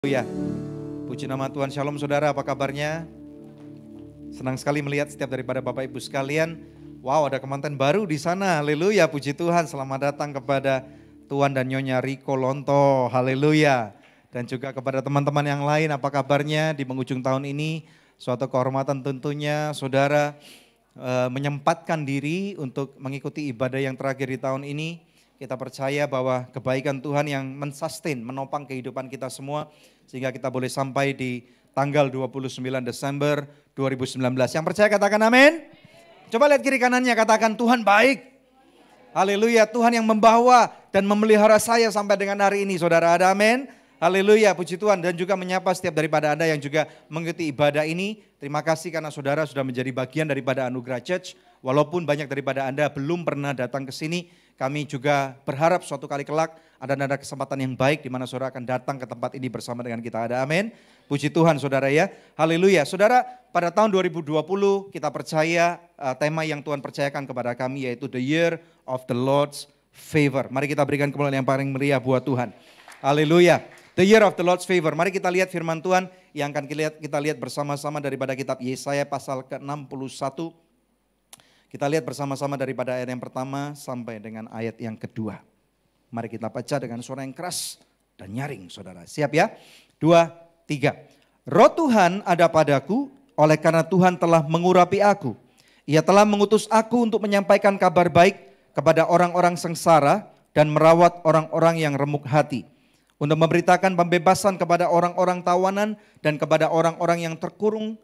Ya, puji nama Tuhan. Shalom saudara, apa kabarnya? Senang sekali melihat setiap daripada Bapak Ibu sekalian. Wow, ada kemanten baru di sana. Haleluya, puji Tuhan. Selamat datang kepada Tuan dan Nyonya Riko Lonto. Haleluya. Dan juga kepada teman-teman yang lain, apa kabarnya di penghujung tahun ini? Suatu kehormatan tentunya saudara menyempatkan diri untuk mengikuti ibadah yang terakhir di tahun ini. Kita percaya bahwa kebaikan Tuhan yang mensustain, menopang kehidupan kita semua. Sehingga kita boleh sampai di tanggal 29 Desember 2019. Yang percaya katakan amin. Coba lihat kiri kanannya, katakan Tuhan baik. Haleluya, Tuhan yang membawa dan memelihara saya sampai dengan hari ini. Saudara ada amin. Haleluya, puji Tuhan. Dan juga menyapa setiap daripada Anda yang juga mengikuti ibadah ini. Terima kasih karena saudara sudah menjadi bagian daripada Anugerah Church. Walaupun banyak daripada Anda belum pernah datang ke sini, kami juga berharap suatu kali kelak ada kesempatan yang baik di mana saudara akan datang ke tempat ini bersama dengan kita. Ada amin. Puji Tuhan saudara ya. Haleluya. Saudara, pada tahun 2020 kita percaya tema yang Tuhan percayakan kepada kami yaitu The Year of the Lord's Favor. Mari kita berikan kemuliaan yang paling meriah buat Tuhan. Haleluya. The Year of the Lord's Favor. Mari kita lihat firman Tuhan yang akan kita lihat bersama-sama daripada kitab Yesaya pasal ke-61. Kita lihat bersama-sama daripada ayat yang pertama sampai dengan ayat yang kedua. Mari kita baca dengan suara yang keras dan nyaring saudara. Siap ya? 2, 3. Roh Tuhan ada padaku oleh karena Tuhan telah mengurapi aku. Ia telah mengutus aku untuk menyampaikan kabar baik kepada orang-orang sengsara dan merawat orang-orang yang remuk hati. Untuk memberitakan pembebasan kepada orang-orang tawanan dan kepada orang-orang yang terkurung,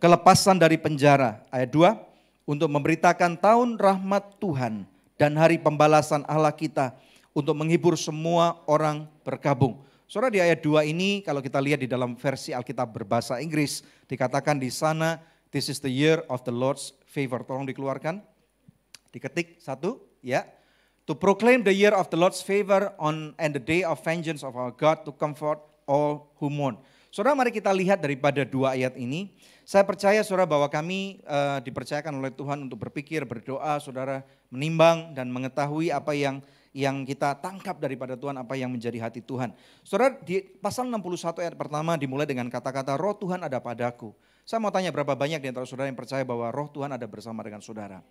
kelepasan dari penjara. Ayat 2. Untuk memberitakan tahun rahmat Tuhan dan hari pembalasan Allah kita untuk menghibur semua orang berkabung. Saudara, di ayat 2 ini kalau kita lihat di dalam versi Alkitab berbahasa Inggris dikatakan di sana this is the year of the Lord's favor. Tolong dikeluarkan. Diketik 1 ya. To proclaim the year of the Lord's favor on and the day of vengeance of our God to comfort all who mourn. Saudara, mari kita lihat daripada 2 ayat ini. Saya percaya saudara bahwa kami dipercayakan oleh Tuhan untuk berpikir, berdoa, saudara menimbang dan mengetahui apa yang kita tangkap daripada Tuhan, apa yang menjadi hati Tuhan. Saudara, di pasal 61 ayat pertama dimulai dengan kata-kata roh Tuhan ada padaku. Saya mau tanya berapa banyak di antara saudara yang percaya bahwa roh Tuhan ada bersama dengan saudara.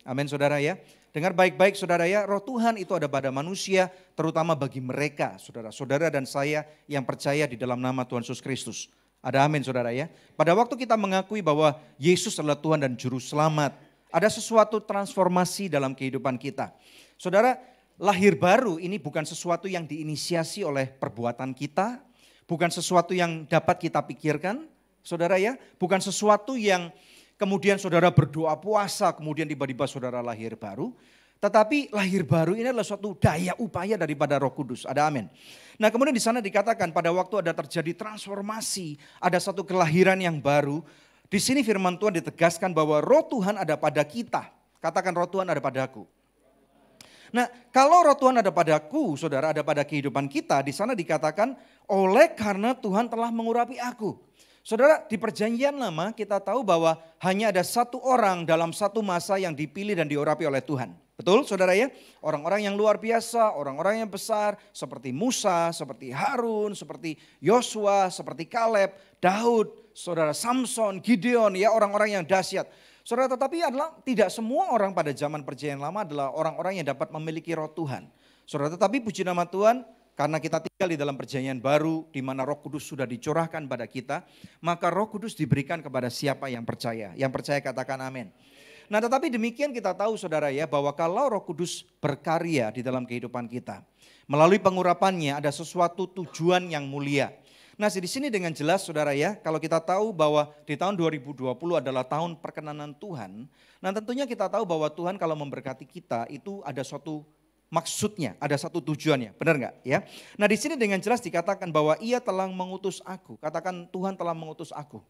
Amin saudara ya. Dengar baik-baik saudara ya, roh Tuhan itu ada pada manusia terutama bagi mereka saudara-saudara dan saya yang percaya di dalam nama Tuhan Yesus Kristus. Ada amin saudara ya. Pada waktu kita mengakui bahwa Yesus adalah Tuhan dan Juru Selamat, ada sesuatu transformasi dalam kehidupan kita. Saudara, lahir baru ini bukan sesuatu yang diinisiasi oleh perbuatan kita, bukan sesuatu yang dapat kita pikirkan, saudara ya. Bukan sesuatu yang kemudian saudara berdoa puasa, kemudian tiba-tiba saudara lahir baru. Tetapi lahir baru ini adalah suatu daya upaya daripada Roh Kudus. Ada amin. Nah kemudian di sana dikatakan pada waktu ada terjadi transformasi, ada satu kelahiran yang baru. Di sini firman Tuhan ditegaskan bahwa roh Tuhan ada pada kita. Katakan roh Tuhan ada padaku. Nah kalau roh Tuhan ada padaku, saudara ada pada kehidupan kita, di sana dikatakan oleh karena Tuhan telah mengurapi aku. Saudara, di perjanjian lama kita tahu bahwa hanya ada satu orang dalam satu masa yang dipilih dan diurapi oleh Tuhan. Betul saudara ya? Orang-orang yang luar biasa, orang-orang yang besar seperti Musa, seperti Harun, seperti Yosua, seperti Kaleb, Daud, saudara Samson, Gideon, ya orang-orang yang dahsyat. Saudara, tetapi adalah tidak semua orang pada zaman perjanjian lama adalah orang-orang yang dapat memiliki roh Tuhan. Saudara, tetapi puji nama Tuhan, karena kita tinggal di dalam perjanjian baru di mana Roh Kudus sudah dicurahkan pada kita, maka Roh Kudus diberikan kepada siapa yang percaya. Yang percaya katakan amin. Nah tetapi demikian kita tahu saudara ya bahwa kalau Roh Kudus berkarya di dalam kehidupan kita, melalui pengurapannya ada sesuatu tujuan yang mulia. Nah di sini dengan jelas saudara ya, kalau kita tahu bahwa di tahun 2020 adalah tahun perkenanan Tuhan, nah tentunya kita tahu bahwa Tuhan kalau memberkati kita itu ada suatu maksudnya, ada satu tujuannya, benar nggak ya? Nah di sini dengan jelas dikatakan bahwa Ia telah mengutus aku. Katakan Tuhan telah mengutus aku.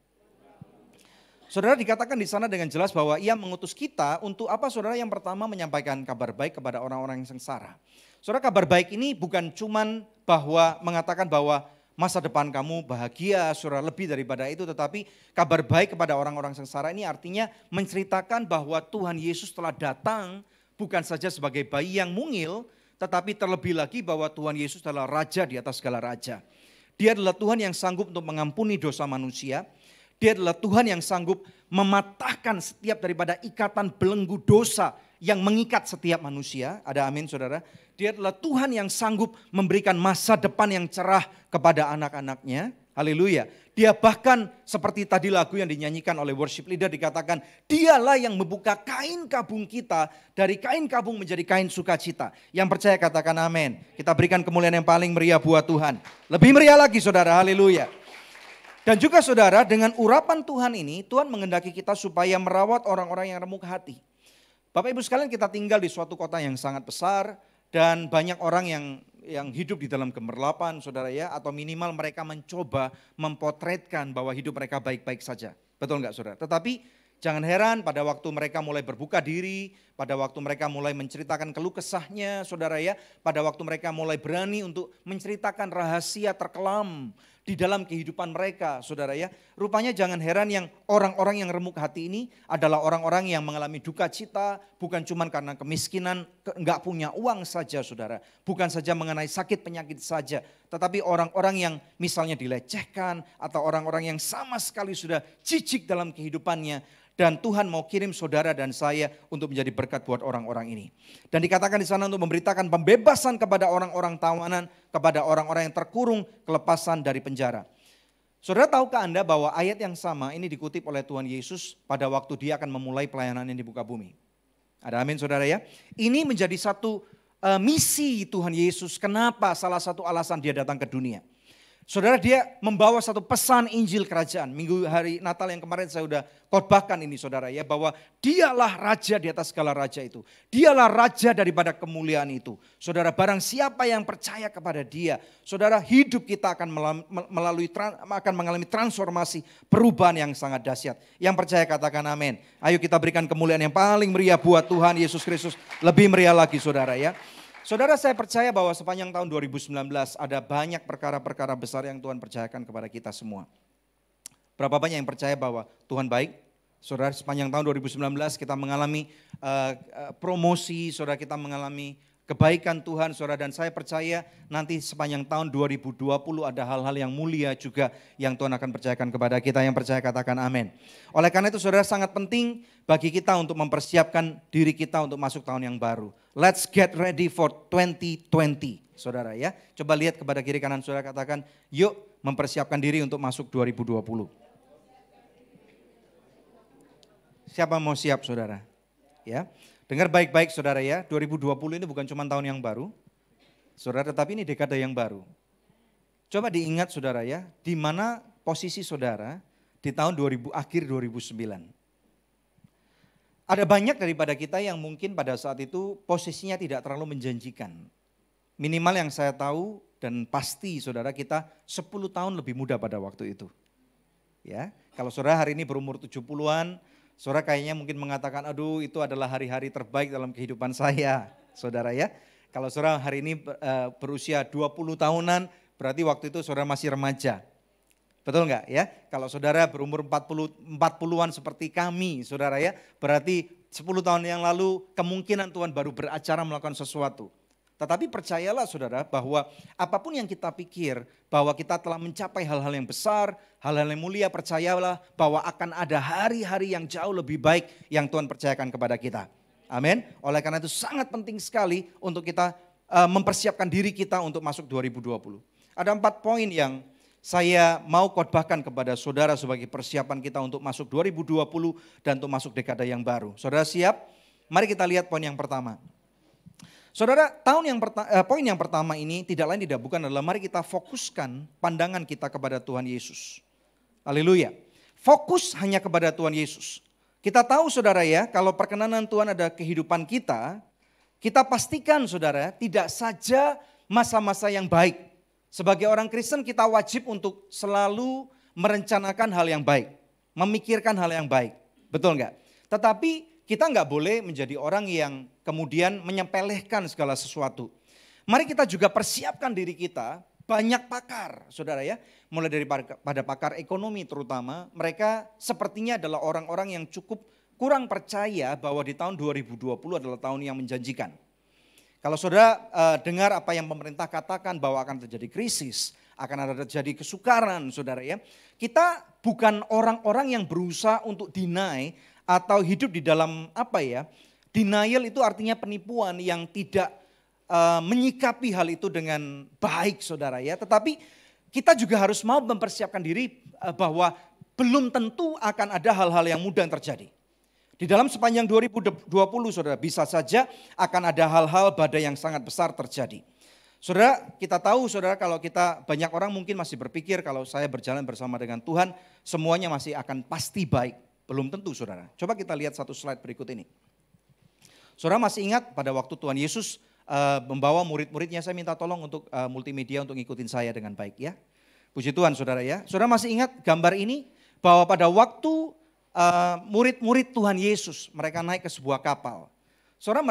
Saudara dikatakan di sana dengan jelas bahwa Ia mengutus kita untuk apa saudara? Yang pertama menyampaikan kabar baik kepada orang-orang yang sengsara. Saudara kabar baik ini bukan cuman bahwa mengatakan bahwa masa depan kamu bahagia, saudara lebih daripada itu. Tetapi kabar baik kepada orang-orang sengsara ini artinya menceritakan bahwa Tuhan Yesus telah datang bukan saja sebagai bayi yang mungil, tetapi terlebih lagi bahwa Tuhan Yesus adalah Raja di atas segala raja. Dia adalah Tuhan yang sanggup untuk mengampuni dosa manusia. Dia adalah Tuhan yang sanggup mematahkan setiap daripada ikatan belenggu dosa yang mengikat setiap manusia. Ada amin saudara. Dia adalah Tuhan yang sanggup memberikan masa depan yang cerah kepada anak-anaknya. Haleluya. Dia bahkan seperti tadi lagu yang dinyanyikan oleh worship leader dikatakan, dialah yang membuka kain kabung kita dari kain kabung menjadi kain sukacita. Yang percaya katakan amin. Kita berikan kemuliaan yang paling meriah buat Tuhan. Lebih meriah lagi saudara, haleluya. Dan juga saudara, dengan urapan Tuhan ini, Tuhan menghendaki kita supaya merawat orang-orang yang remuk hati. Bapak Ibu sekalian, kita tinggal di suatu kota yang sangat besar dan banyak orang yang hidup di dalam gemerlapan saudara ya, atau minimal mereka mencoba mempotretkan bahwa hidup mereka baik-baik saja. Betul enggak saudara? Tetapi jangan heran pada waktu mereka mulai berbuka diri, pada waktu mereka mulai menceritakan keluh kesahnya saudara ya, pada waktu mereka mulai berani untuk menceritakan rahasia terkelam di dalam kehidupan mereka saudara ya. Rupanya jangan heran yang orang-orang yang remuk hati ini adalah orang-orang yang mengalami duka cita, bukan cuma karena kemiskinan, enggak punya uang saja saudara. Bukan saja mengenai sakit penyakit saja, tetapi orang-orang yang misalnya dilecehkan atau orang-orang yang sama sekali sudah jijik dalam kehidupannya. Dan Tuhan mau kirim saudara dan saya untuk menjadi berkat buat orang-orang ini. Dan dikatakan di sana untuk memberitakan pembebasan kepada orang-orang tawanan, kepada orang-orang yang terkurung, kelepasan dari penjara. Saudara tahukah Anda bahwa ayat yang sama ini dikutip oleh Tuhan Yesus pada waktu dia akan memulai pelayanannya di muka bumi. Ada amin saudara ya. Ini menjadi satu misi Tuhan Yesus. Kenapa salah satu alasan dia datang ke dunia. Saudara, dia membawa satu pesan Injil Kerajaan. Minggu hari Natal yang kemarin saya sudah khotbahkan ini saudara ya, bahwa dialah raja di atas segala raja itu. Dialah raja daripada kemuliaan itu. Saudara, barang siapa yang percaya kepada dia, saudara, hidup kita akan mengalami transformasi, perubahan yang sangat dahsyat. Yang percaya katakan amin. Ayo kita berikan kemuliaan yang paling meriah buat Tuhan Yesus Kristus. Lebih meriah lagi saudara ya. Saudara, saya percaya bahwa sepanjang tahun 2019 ada banyak perkara-perkara besar yang Tuhan percayakan kepada kita semua. Berapa banyak yang percaya bahwa Tuhan baik? Saudara, sepanjang tahun 2019 kita mengalami promosi, saudara, kita mengalami kebaikan Tuhan saudara, dan saya percaya nanti sepanjang tahun 2020 ada hal-hal yang mulia juga yang Tuhan akan percayakan kepada kita. Yang percaya katakan amin. Oleh karena itu saudara, sangat penting bagi kita untuk mempersiapkan diri kita untuk masuk tahun yang baru. Let's get ready for 2020 saudara ya. Coba lihat kepada kiri kanan saudara, katakan yuk mempersiapkan diri untuk masuk 2020. Siapa mau siap saudara? Ya. Dengar baik-baik saudara ya, 2020 ini bukan cuma tahun yang baru, saudara, tetapi ini dekade yang baru. Coba diingat saudara ya, di mana posisi saudara di tahun akhir 2009. Ada banyak daripada kita yang mungkin pada saat itu posisinya tidak terlalu menjanjikan. Minimal yang saya tahu dan pasti saudara, kita 10 tahun lebih muda pada waktu itu. Ya, kalau saudara hari ini berumur 70-an, saudara kayaknya mungkin mengatakan, aduh itu adalah hari-hari terbaik dalam kehidupan saya, saudara ya. Kalau saudara hari ini berusia 20 tahunan, berarti waktu itu saudara masih remaja. Betul enggak ya? Kalau saudara berumur 40-an seperti kami, saudara ya, berarti 10 tahun yang lalu kemungkinan Tuhan baru beracara melakukan sesuatu. Tetapi percayalah saudara bahwa apapun yang kita pikir bahwa kita telah mencapai hal-hal yang besar, hal-hal yang mulia, percayalah bahwa akan ada hari-hari yang jauh lebih baik yang Tuhan percayakan kepada kita. Amin. Oleh karena itu sangat penting sekali untuk kita mempersiapkan diri kita untuk masuk 2020. Ada 4 poin yang saya mau khotbahkan kepada saudara sebagai persiapan kita untuk masuk 2020 dan untuk masuk dekade yang baru. Saudara siap? Mari kita lihat poin yang pertama. Saudara, poin yang pertama ini tidak lain tidak bukan adalah mari kita fokuskan pandangan kita kepada Tuhan Yesus. Haleluya. Fokus hanya kepada Tuhan Yesus. Kita tahu saudara ya, kalau perkenanan Tuhan ada kehidupan kita pastikan saudara tidak saja masa-masa yang baik. Sebagai orang Kristen kita wajib untuk selalu merencanakan hal yang baik, memikirkan hal yang baik. Betul enggak? Tetapi kita enggak boleh menjadi orang yang kemudian menyepelehkan segala sesuatu. Mari kita juga persiapkan diri kita, banyak pakar saudara ya. Mulai dari pada pakar ekonomi terutama, mereka sepertinya adalah orang-orang yang cukup kurang percaya bahwa di tahun 2020 adalah tahun yang menjanjikan. Kalau saudara dengar apa yang pemerintah katakan bahwa akan terjadi krisis, akan ada terjadi kesukaran, saudara ya. Kita bukan orang-orang yang berusaha untuk deny atau hidup di dalam denial itu artinya penipuan yang tidak menyikapi hal itu dengan baik, saudara ya. Tetapi kita juga harus mau mempersiapkan diri bahwa belum tentu akan ada hal-hal yang mudah yang terjadi. Di dalam sepanjang 2020, saudara, bisa saja akan ada hal-hal badai yang sangat besar terjadi. Saudara, kita tahu, saudara, kalau kita banyak orang mungkin masih berpikir kalau saya berjalan bersama dengan Tuhan, semuanya masih akan pasti baik. Belum tentu, saudara. Coba kita lihat satu slide berikut ini. Saudara masih ingat pada waktu Tuhan Yesus membawa murid-muridnya, saya minta tolong untuk multimedia untuk ngikutin saya dengan baik ya. Puji Tuhan, saudara ya. Saudara masih ingat gambar ini bahwa pada waktu murid-murid Tuhan Yesus, mereka naik ke sebuah kapal. Saudara,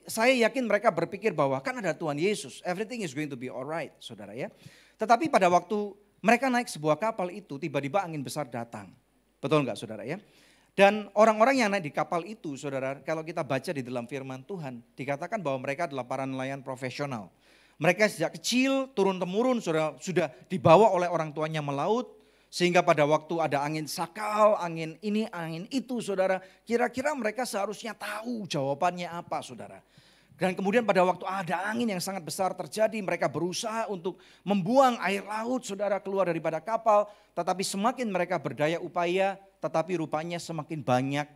saya yakin mereka berpikir bahwa kan ada Tuhan Yesus, everything is going to be alright, saudara ya. Tetapi pada waktu mereka naik sebuah kapal itu, tiba-tiba angin besar datang. Betul enggak, saudara ya? Dan orang-orang yang naik di kapal itu, saudara, kalau kita baca di dalam firman Tuhan, dikatakan bahwa mereka adalah para nelayan profesional. Mereka sejak kecil turun-temurun sudah dibawa oleh orang tuanya melaut. Sehingga pada waktu ada angin sakal, angin ini, angin itu, saudara. Kira-kira mereka seharusnya tahu jawabannya apa, saudara. Dan kemudian pada waktu ada angin yang sangat besar terjadi, mereka berusaha untuk membuang air laut, saudara, keluar daripada kapal. Tetapi semakin mereka berdaya upaya, tetapi rupanya semakin banyak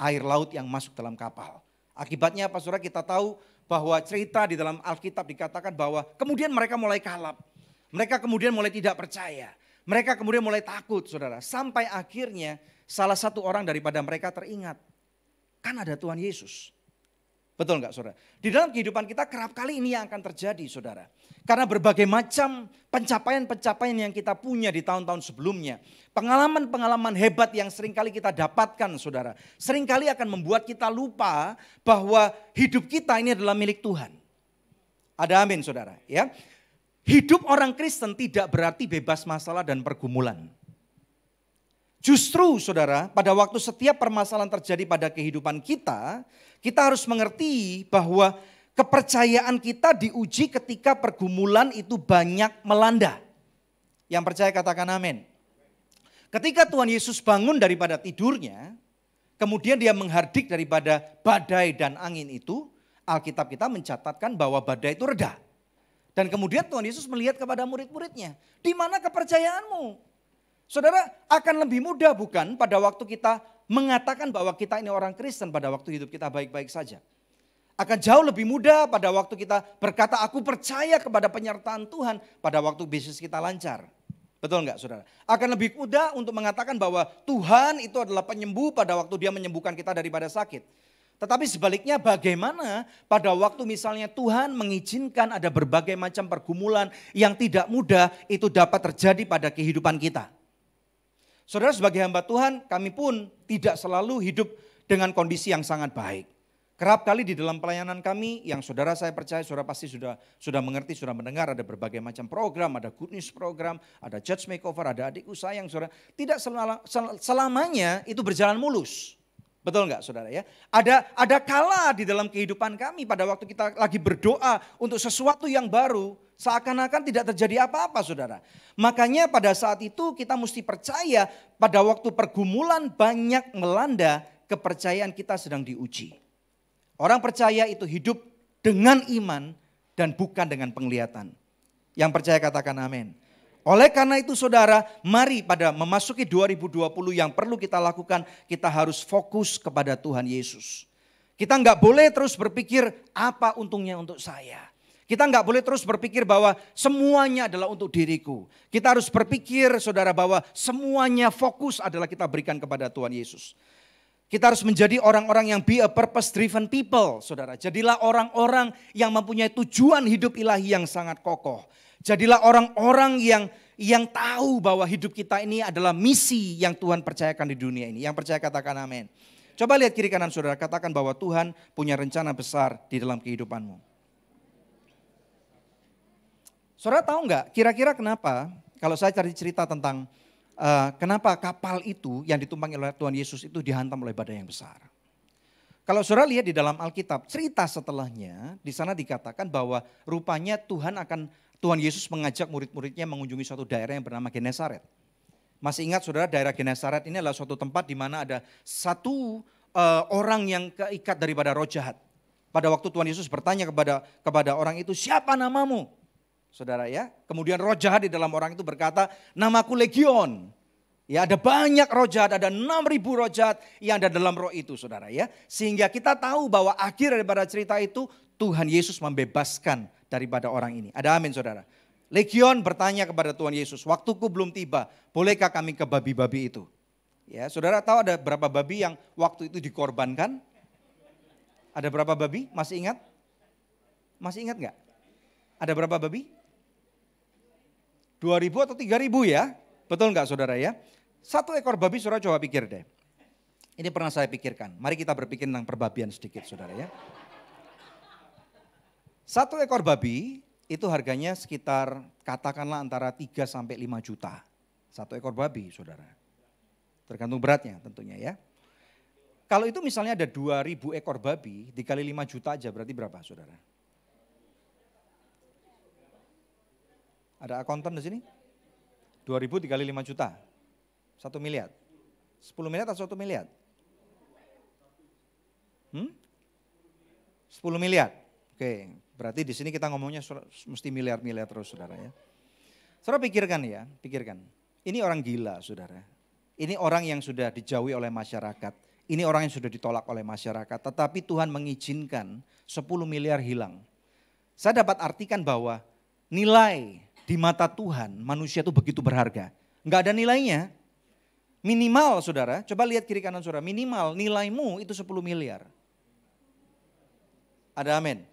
air laut yang masuk dalam kapal. Akibatnya apa, saudara? Kita tahu bahwa cerita di dalam Alkitab dikatakan bahwa kemudian mereka mulai kalap. Mereka kemudian mulai tidak percaya. Mereka kemudian mulai takut, saudara. Sampai akhirnya salah satu orang daripada mereka teringat. Kan ada Tuhan Yesus. Betul enggak, saudara? Di dalam kehidupan kita kerap kali ini yang akan terjadi, saudara. Karena berbagai macam pencapaian-pencapaian yang kita punya di tahun-tahun sebelumnya. Pengalaman-pengalaman hebat yang seringkali kita dapatkan, saudara. Seringkali akan membuat kita lupa bahwa hidup kita ini adalah milik Tuhan. Ada amin, saudara. Ya. Hidup orang Kristen tidak berarti bebas masalah dan pergumulan. Justru, saudara, pada waktu setiap permasalahan terjadi pada kehidupan kita, kita harus mengerti bahwa kepercayaan kita diuji ketika pergumulan itu banyak melanda. Yang percaya katakan amin. Ketika Tuhan Yesus bangun daripada tidurnya, kemudian dia menghardik daripada badai dan angin itu, Alkitab kita mencatatkan bahwa badai itu reda. Dan kemudian Tuhan Yesus melihat kepada murid-muridnya, di mana kepercayaanmu? Saudara, akan lebih mudah bukan pada waktu kita mengatakan bahwa kita ini orang Kristen pada waktu hidup kita baik-baik saja. Akan jauh lebih mudah pada waktu kita berkata aku percaya kepada penyertaan Tuhan pada waktu bisnis kita lancar. Betul enggak, saudara? Akan lebih mudah untuk mengatakan bahwa Tuhan itu adalah penyembuh pada waktu dia menyembuhkan kita daripada sakit. Tetapi sebaliknya bagaimana pada waktu misalnya Tuhan mengizinkan ada berbagai macam pergumulan yang tidak mudah itu dapat terjadi pada kehidupan kita. Saudara, sebagai hamba Tuhan kami pun tidak selalu hidup dengan kondisi yang sangat baik. Kerap kali di dalam pelayanan kami yang saudara saya percaya saudara pasti sudah mengerti, sudah mendengar ada berbagai macam program, ada good news program, ada church makeover, ada adikku sayang saudara. Tidak selamanya itu berjalan mulus. Betul enggak, saudara ya? Ada kala di dalam kehidupan kami pada waktu kita lagi berdoa untuk sesuatu yang baru, seakan-akan tidak terjadi apa-apa, saudara. Makanya pada saat itu kita mesti percaya pada waktu pergumulan banyak melanda, kepercayaan kita sedang diuji. Orang percaya itu hidup dengan iman dan bukan dengan penglihatan. Yang percaya katakan amin. Oleh karena itu saudara, mari pada memasuki 2020 yang perlu kita lakukan, kita harus fokus kepada Tuhan Yesus. Kita enggak boleh terus berpikir apa untungnya untuk saya. Kita enggak boleh terus berpikir bahwa semuanya adalah untuk diriku. Kita harus berpikir saudara bahwa semuanya fokus adalah kita berikan kepada Tuhan Yesus. Kita harus menjadi orang-orang yang be a purpose driven people, saudara. Jadilah orang-orang yang mempunyai tujuan hidup ilahi yang sangat kokoh. Jadilah orang-orang yang tahu bahwa hidup kita ini adalah misi yang Tuhan percayakan di dunia ini. Yang percaya katakan amin. Coba lihat kiri kanan saudara, katakan bahwa Tuhan punya rencana besar di dalam kehidupanmu. Saudara tahu nggak kira-kira kenapa kalau saya cari cerita tentang kenapa kapal itu yang ditumpangi oleh Tuhan Yesus itu dihantam oleh badai yang besar. Kalau saudara lihat di dalam Alkitab, cerita setelahnya di sana dikatakan bahwa rupanya Tuhan akan Tuhan Yesus mengajak murid-muridnya mengunjungi suatu daerah yang bernama Genesaret. Masih ingat saudara, daerah Genesaret ini adalah suatu tempat di mana ada satu orang yang keikat daripada roh jahat. Pada waktu Tuhan Yesus bertanya kepada orang itu, siapa namamu? Saudara ya, kemudian roh jahat di dalam orang itu berkata, namaku Legion. Ya, ada banyak roh jahat, ada 6.000 roh jahat yang ada dalam roh itu, saudara ya. Sehingga kita tahu bahwa akhir daripada cerita itu Tuhan Yesus membebaskan daripada orang ini. Ada amin, saudara. Legion bertanya kepada Tuhan Yesus, waktuku belum tiba, bolehkah kami ke babi-babi itu? Ya, saudara tahu ada berapa babi yang waktu itu dikorbankan? Ada berapa babi? Masih ingat? Masih ingat nggak? Ada berapa babi? 2.000 atau 3.000 ya? Betul nggak, saudara ya? Satu ekor babi, saudara coba pikir deh. Ini pernah saya pikirkan. Mari kita berpikir tentang perbabian sedikit, saudara ya. Satu ekor babi itu harganya sekitar katakanlah antara 3 sampai 5 juta. Satu ekor babi, saudara. Tergantung beratnya tentunya ya. Kalau itu misalnya ada 2.000 ekor babi, dikali 5 juta aja berarti berapa, saudara? Ada akuntan di sini? 2.000 dikali 5 juta. 1 miliar. 10 miliar atau 1 miliar? 10 miliar. Oke, berarti di sini kita ngomongnya mesti miliar-miliar terus, saudara ya. Saudara pikirkan ya, pikirkan. Ini orang gila, saudara. Ini orang yang sudah dijauhi oleh masyarakat. Ini orang yang sudah ditolak oleh masyarakat. Tetapi Tuhan mengizinkan 10 miliar hilang. Saya dapat artikan bahwa nilai di mata Tuhan manusia itu begitu berharga. Enggak ada nilainya. Minimal, saudara, coba lihat kiri kanan saudara, minimal nilaimu itu 10 miliar. Ada amin.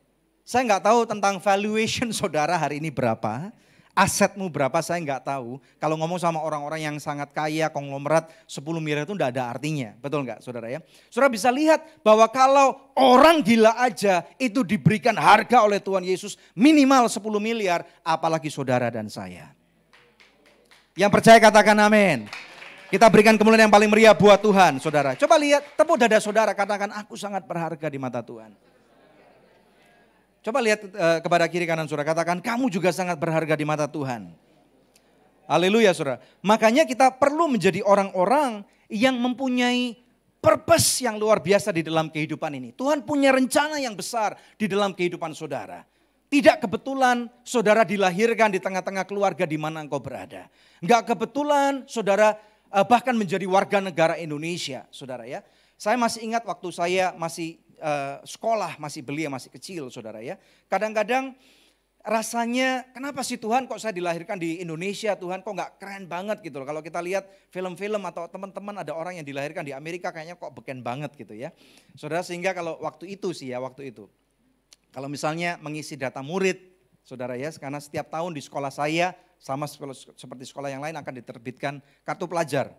Saya nggak tahu tentang valuation saudara hari ini berapa, asetmu berapa saya nggak tahu. Kalau ngomong sama orang-orang yang sangat kaya, konglomerat, 10 miliar itu enggak ada artinya. Betul nggak saudara ya? Saudara bisa lihat bahwa kalau orang gila aja itu diberikan harga oleh Tuhan Yesus minimal 10 miliar, apalagi saudara dan saya. Yang percaya katakan amin. Kita berikan kemuliaan yang paling meriah buat Tuhan, saudara. Coba lihat, tepuk dada saudara, katakan aku sangat berharga di mata Tuhan. Coba lihat kepada kiri kanan saudara, katakan kamu juga sangat berharga di mata Tuhan. Haleluya saudara. Makanya kita perlu menjadi orang-orang yang mempunyai purpose yang luar biasa di dalam kehidupan ini. Tuhan punya rencana yang besar di dalam kehidupan saudara. Tidak kebetulan saudara dilahirkan di tengah-tengah keluarga di mana engkau berada. Enggak kebetulan saudara bahkan menjadi warga negara Indonesia, saudara ya. Saya masih ingat waktu saya masih sekolah, masih belia, masih kecil, saudara ya. Kadang-kadang rasanya, kenapa sih Tuhan kok saya dilahirkan di Indonesia, Tuhan kok gak keren banget gitu loh. Kalau kita lihat film-film atau teman-teman ada orang yang dilahirkan di Amerika kayaknya kok beken banget gitu ya. Saudara, sehingga kalau waktu itu sih ya, waktu itu. Kalau misalnya mengisi data murid, saudara ya, karena setiap tahun di sekolah saya, sama seperti sekolah yang lain akan diterbitkan kartu pelajar.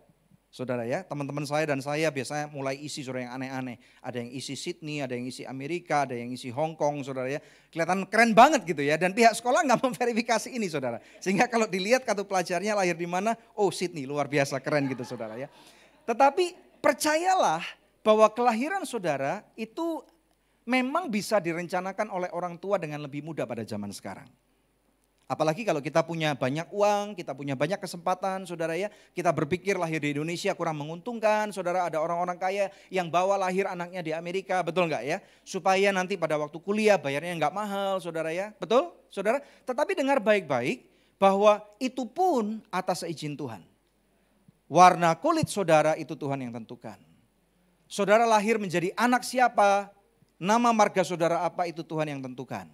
Saudara ya, teman-teman saya dan saya biasanya mulai isi saudara yang aneh-aneh. Ada yang isi Sydney, ada yang isi Amerika, ada yang isi Hong Kong saudara ya. Kelihatan keren banget gitu ya, dan pihak sekolah nggak memverifikasi ini saudara. Sehingga kalau dilihat kartu pelajarnya lahir di mana, oh Sydney luar biasa keren gitu saudara ya. Tetapi percayalah bahwa kelahiran saudara itu memang bisa direncanakan oleh orang tua dengan lebih mudah pada zaman sekarang. Apalagi kalau kita punya banyak uang, kita punya banyak kesempatan, saudara ya. Kita berpikir lahir di Indonesia kurang menguntungkan, saudara. Ada orang-orang kaya yang bawa lahir anaknya di Amerika, betul nggak ya? Supaya nanti pada waktu kuliah bayarnya nggak mahal, saudara ya. Betul, saudara? Tetapi dengar baik-baik bahwa itu pun atas izin Tuhan. Warna kulit saudara itu Tuhan yang tentukan. Saudara lahir menjadi anak siapa, nama marga saudara apa itu Tuhan yang tentukan.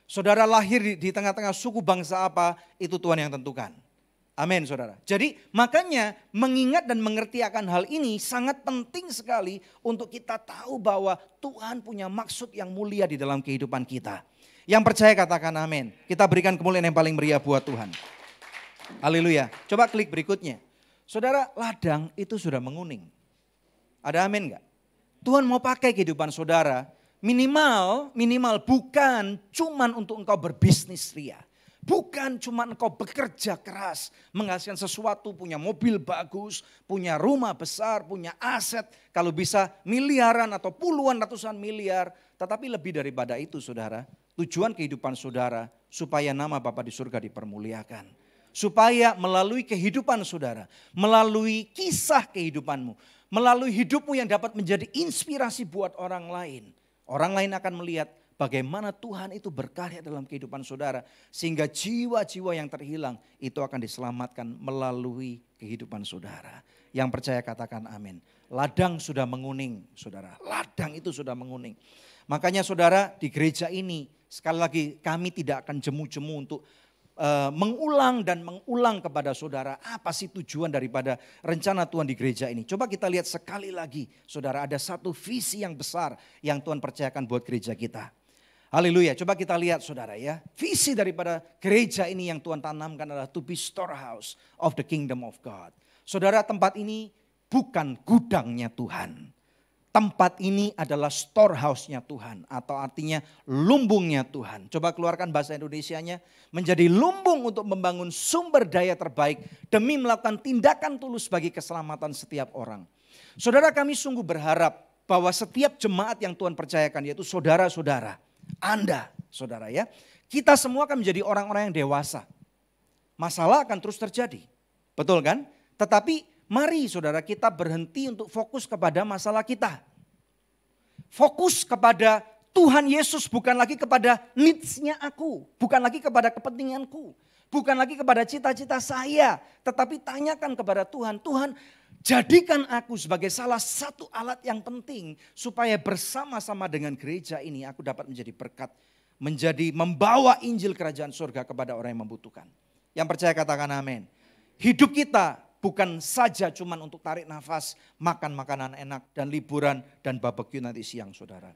Saudara lahir di tengah-tengah suku bangsa apa, itu Tuhan yang tentukan. Amin saudara. Jadi makanya mengingat dan mengerti akan hal ini sangat penting sekali untuk kita tahu bahwa Tuhan punya maksud yang mulia di dalam kehidupan kita. Yang percaya katakan amin. Kita berikan kemuliaan yang paling meriah buat Tuhan. Haleluya. Coba klik berikutnya. Saudara, ladang itu sudah menguning. Ada amin enggak? Tuhan mau pakai kehidupan saudara. Minimal bukan cuman untuk engkau berbisnis ria. Bukan cuman engkau bekerja keras, menghasilkan sesuatu, punya mobil bagus, punya rumah besar, punya aset. Kalau bisa miliaran atau puluhan ratusan miliar. Tetapi lebih daripada itu saudara, tujuan kehidupan saudara supaya nama Bapa di surga dipermuliakan. Supaya melalui kehidupan saudara, melalui kisah kehidupanmu, melalui hidupmu yang dapat menjadi inspirasi buat orang lain. Orang lain akan melihat bagaimana Tuhan itu berkarya dalam kehidupan saudara. Sehingga jiwa-jiwa yang terhilang itu akan diselamatkan melalui kehidupan saudara. Yang percaya katakan amin. Ladang sudah menguning saudara, ladang itu sudah menguning. Makanya saudara di gereja ini sekali lagi kami tidak akan jemu-jemu untuk mengulang dan mengulang kepada saudara apa sih tujuan daripada rencana Tuhan di gereja ini. Coba kita lihat sekali lagi saudara, ada satu visi yang besar yang Tuhan percayakan buat gereja kita. Haleluya, coba kita lihat saudara ya. Visi daripada gereja ini yang Tuhan tanamkan adalah to be storehouse of the kingdom of God. Saudara, tempat ini bukan gudangnya Tuhan. Tempat ini adalah storehouse-nya Tuhan atau artinya lumbungnya Tuhan. Coba keluarkan bahasa Indonesianya, menjadi lumbung untuk membangun sumber daya terbaik demi melakukan tindakan tulus bagi keselamatan setiap orang. Saudara, kami sungguh berharap bahwa setiap jemaat yang Tuhan percayakan, yaitu saudara-saudara, Anda saudara ya, kita semua akan menjadi orang-orang yang dewasa. Masalah akan terus terjadi, betul kan? Tetapi mari saudara kita berhenti untuk fokus kepada masalah kita. Fokus kepada Tuhan Yesus, bukan lagi kepada needs-nya aku. Bukan lagi kepada kepentinganku. Bukan lagi kepada cita-cita saya. Tetapi tanyakan kepada Tuhan, Tuhan jadikan aku sebagai salah satu alat yang penting. Supaya bersama-sama dengan gereja ini aku dapat menjadi berkat. Menjadi membawa Injil kerajaan surga kepada orang yang membutuhkan. Yang percaya katakan amin. Hidup kita bukan saja cuman untuk tarik nafas, makan makanan enak dan liburan dan barbecue nanti siang saudara.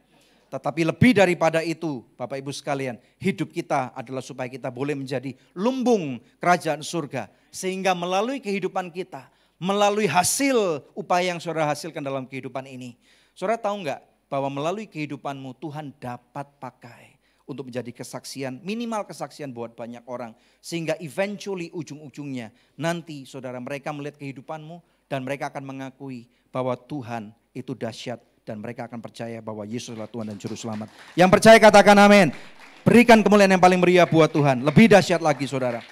Tetapi lebih daripada itu Bapak Ibu sekalian, hidup kita adalah supaya kita boleh menjadi lumbung kerajaan surga. Sehingga melalui kehidupan kita, melalui hasil upaya yang saudara hasilkan dalam kehidupan ini. Saudara tahu enggak bahwa melalui kehidupanmu Tuhan dapat pakai untuk menjadi kesaksian, minimal kesaksian buat banyak orang. Sehingga eventually ujung-ujungnya nanti saudara mereka melihat kehidupanmu dan mereka akan mengakui bahwa Tuhan itu dahsyat. Dan mereka akan percaya bahwa Yesus adalah Tuhan dan Juru Selamat. Yang percaya katakan amin. Berikan kemuliaan yang paling meriah buat Tuhan. Lebih dahsyat lagi saudara.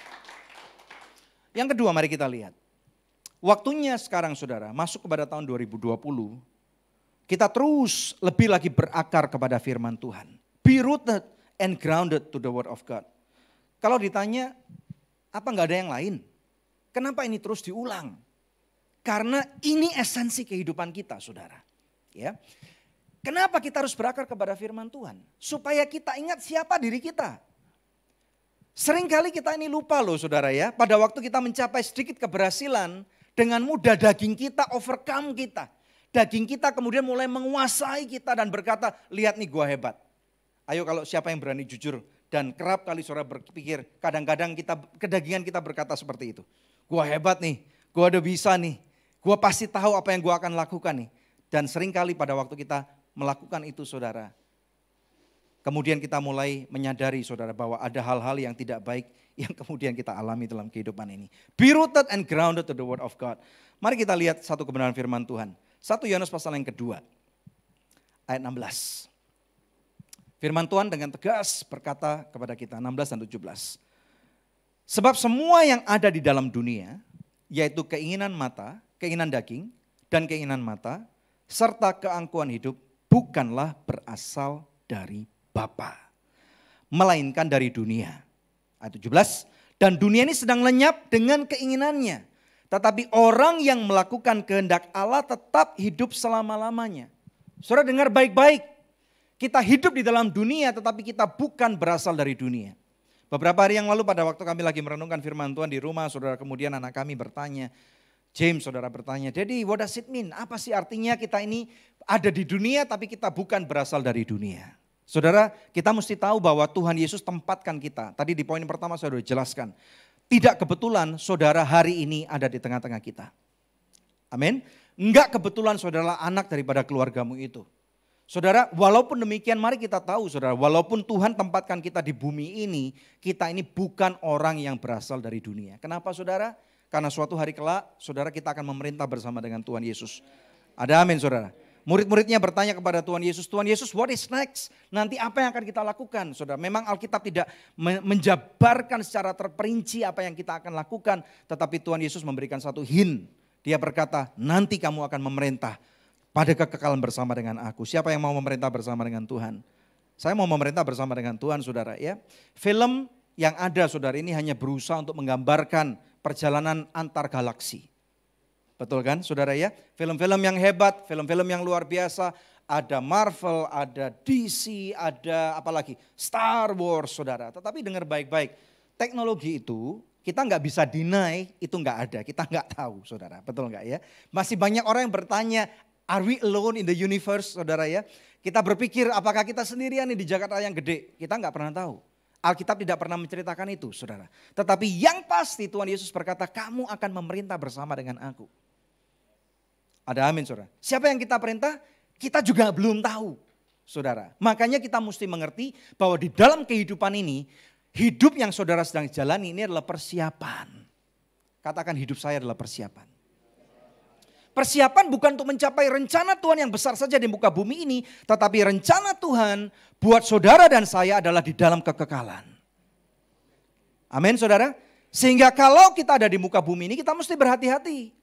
Yang kedua mari kita lihat. Waktunya sekarang saudara masuk kepada tahun 2020. Kita terus lebih lagi berakar kepada firman Tuhan. Be rooted and grounded to the word of God. Kalau ditanya, apa enggak ada yang lain? Kenapa ini terus diulang? Karena ini esensi kehidupan kita, saudara. Ya, kenapa kita harus berakar kepada firman Tuhan? Supaya kita ingat siapa diri kita. Seringkali kita ini lupa loh, saudara ya. Pada waktu kita mencapai sedikit keberhasilan, dengan mudah daging kita overcome kita. Daging kita kemudian mulai menguasai kita dan berkata, lihat nih gua hebat. Ayo kalau siapa yang berani jujur dan kerap kali saudara berpikir kadang-kadang kita kedagingan kita berkata seperti itu. Gua hebat nih, gua udah bisa nih, gua pasti tahu apa yang gua akan lakukan nih. Dan seringkali pada waktu kita melakukan itu saudara, kemudian kita mulai menyadari saudara bahwa ada hal-hal yang tidak baik yang kemudian kita alami dalam kehidupan ini. Be rooted and grounded to the word of God. Mari kita lihat satu kebenaran firman Tuhan. 1 Yohanes pasal yang kedua, ayat 16. Firman Tuhan dengan tegas berkata kepada kita 16 dan 17. Sebab semua yang ada di dalam dunia, yaitu keinginan mata, keinginan daging, dan keinginan mata, serta keangkuhan hidup, bukanlah berasal dari Bapa, melainkan dari dunia. Ayat 17, dan dunia ini sedang lenyap dengan keinginannya. Tetapi orang yang melakukan kehendak Allah tetap hidup selama-lamanya. Saudara dengar baik-baik. Kita hidup di dalam dunia tetapi kita bukan berasal dari dunia. Beberapa hari yang lalu pada waktu kami lagi merenungkan firman Tuhan di rumah, saudara, kemudian anak kami bertanya, James saudara bertanya, Daddy what does it mean? Apa sih artinya kita ini ada di dunia tapi kita bukan berasal dari dunia? Saudara, kita mesti tahu bahwa Tuhan Yesus tempatkan kita. Tadi di poin pertama saya sudah jelaskan. Tidak kebetulan saudara hari ini ada di tengah-tengah kita. Amin. Enggak kebetulan saudara anak daripada keluargamu itu. Saudara, walaupun demikian mari kita tahu saudara, walaupun Tuhan tempatkan kita di bumi ini, kita ini bukan orang yang berasal dari dunia. Kenapa saudara? Karena suatu hari kelak saudara kita akan memerintah bersama dengan Tuhan Yesus. Ada amin saudara. Murid-muridnya bertanya kepada Tuhan Yesus, what is next? Nanti apa yang akan kita lakukan? Saudara, memang Alkitab tidak menjabarkan secara terperinci apa yang kita akan lakukan. Tetapi Tuhan Yesus memberikan satu hint. Dia berkata, nanti kamu akan memerintah pada kekekalan bersama dengan aku. Siapa yang mau memerintah bersama dengan Tuhan? Saya mau memerintah bersama dengan Tuhan, saudara ya. Film yang ada, saudara, ini hanya berusaha untuk menggambarkan perjalanan antar galaksi. Betul kan saudara ya? Film-film yang hebat, film-film yang luar biasa. Ada Marvel, ada DC, ada apalagi Star Wars saudara. Tetapi dengar baik-baik, teknologi itu kita nggak bisa deny itu nggak ada. Kita nggak tahu saudara, betul nggak ya? Masih banyak orang yang bertanya, are we alone in the universe saudara ya? Kita berpikir apakah kita sendirian nih di Jakarta yang gede? Kita nggak pernah tahu. Alkitab tidak pernah menceritakan itu saudara. Tetapi yang pasti Tuhan Yesus berkata, kamu akan memerintah bersama dengan aku. Ada amin saudara. Siapa yang kita perintah? Kita juga belum tahu saudara. Makanya kita mesti mengerti bahwa di dalam kehidupan ini, hidup yang saudara sedang jalani ini adalah persiapan. Katakan hidup saya adalah persiapan. Persiapan bukan untuk mencapai rencana Tuhan yang besar saja di muka bumi ini. Tetapi rencana Tuhan buat saudara dan saya adalah di dalam kekekalan. Amin saudara. Sehingga kalau kita ada di muka bumi ini kita mesti berhati-hati.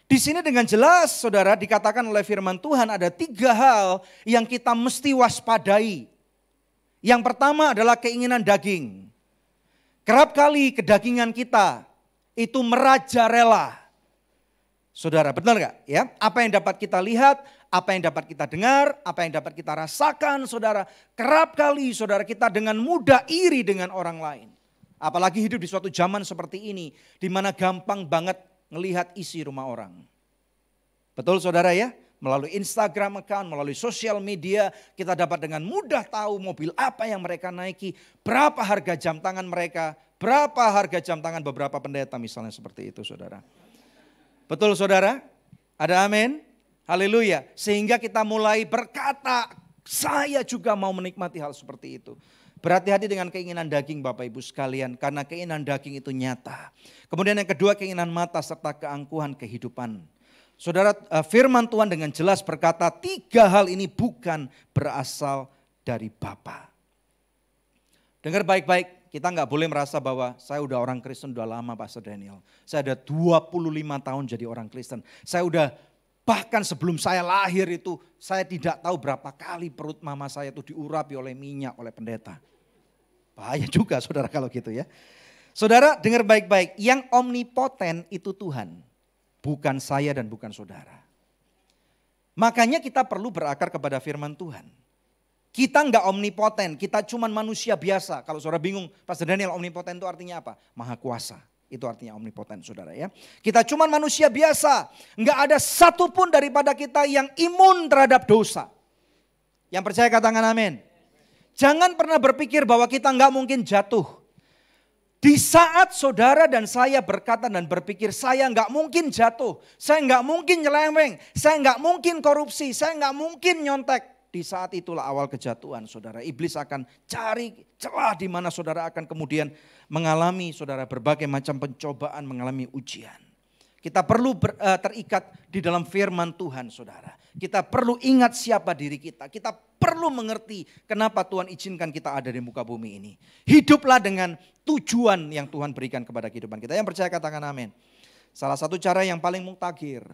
Di sini dengan jelas saudara dikatakan oleh firman Tuhan ada 3 hal yang kita mesti waspadai. Yang pertama adalah keinginan daging. Kerap kali kedagingan kita itu merajalela. Saudara benar gak ya? Apa yang dapat kita lihat, apa yang dapat kita dengar, apa yang dapat kita rasakan saudara. Kerap kali saudara kita dengan mudah iri dengan orang lain. Apalagi hidup di suatu zaman seperti ini. Di mana gampang banget melihat isi rumah orang. Betul saudara ya? Melalui Instagram account, melalui sosial media, kita dapat dengan mudah tahu mobil apa yang mereka naiki, berapa harga jam tangan mereka, berapa harga jam tangan beberapa pendeta misalnya seperti itu saudara. Betul saudara? Ada amin? Haleluya. Sehingga kita mulai berkata, saya juga mau menikmati hal seperti itu. Berhati-hati dengan keinginan daging Bapak Ibu sekalian, karena keinginan daging itu nyata. Kemudian yang kedua keinginan mata serta keangkuhan kehidupan. Saudara, firman Tuhan dengan jelas berkata 3 hal ini bukan berasal dari Bapa. Dengar baik-baik, kita nggak boleh merasa bahwa saya udah orang Kristen udah lama Pastor Daniel. Saya ada 25 tahun jadi orang Kristen. Saya udah bahkan sebelum saya lahir itu saya tidak tahu berapa kali perut mama saya itu diurapi oleh minyak oleh pendeta. Bahaya juga saudara kalau gitu ya. Saudara dengar baik-baik, yang omnipoten itu Tuhan. Bukan saya dan bukan saudara. Makanya kita perlu berakar kepada firman Tuhan. Kita enggak omnipoten, kita cuman manusia biasa. Kalau saudara bingung, Pastor Daniel omnipoten itu artinya apa? Maha kuasa. Itu artinya omnipoten saudara ya. Kita cuman manusia biasa. Enggak ada satupun daripada kita yang imun terhadap dosa. Yang percaya katakan amin. Jangan pernah berpikir bahwa kita enggak mungkin jatuh. Di saat saudara dan saya berkata dan berpikir saya enggak mungkin jatuh. Saya enggak mungkin nyeleweng. Saya enggak mungkin korupsi. Saya enggak mungkin nyontek. Di saat itulah awal kejatuhan saudara. Iblis akan cari celah di mana saudara akan kemudian mengalami saudara berbagai macam pencobaan, mengalami ujian. Kita perlu terikat di dalam firman Tuhan saudara. Kita perlu ingat siapa diri kita. Kita perlu mengerti kenapa Tuhan izinkan kita ada di muka bumi ini. Hiduplah dengan tujuan yang Tuhan berikan kepada kehidupan kita. Yang percaya katakan amin. Salah satu cara yang paling mutakhir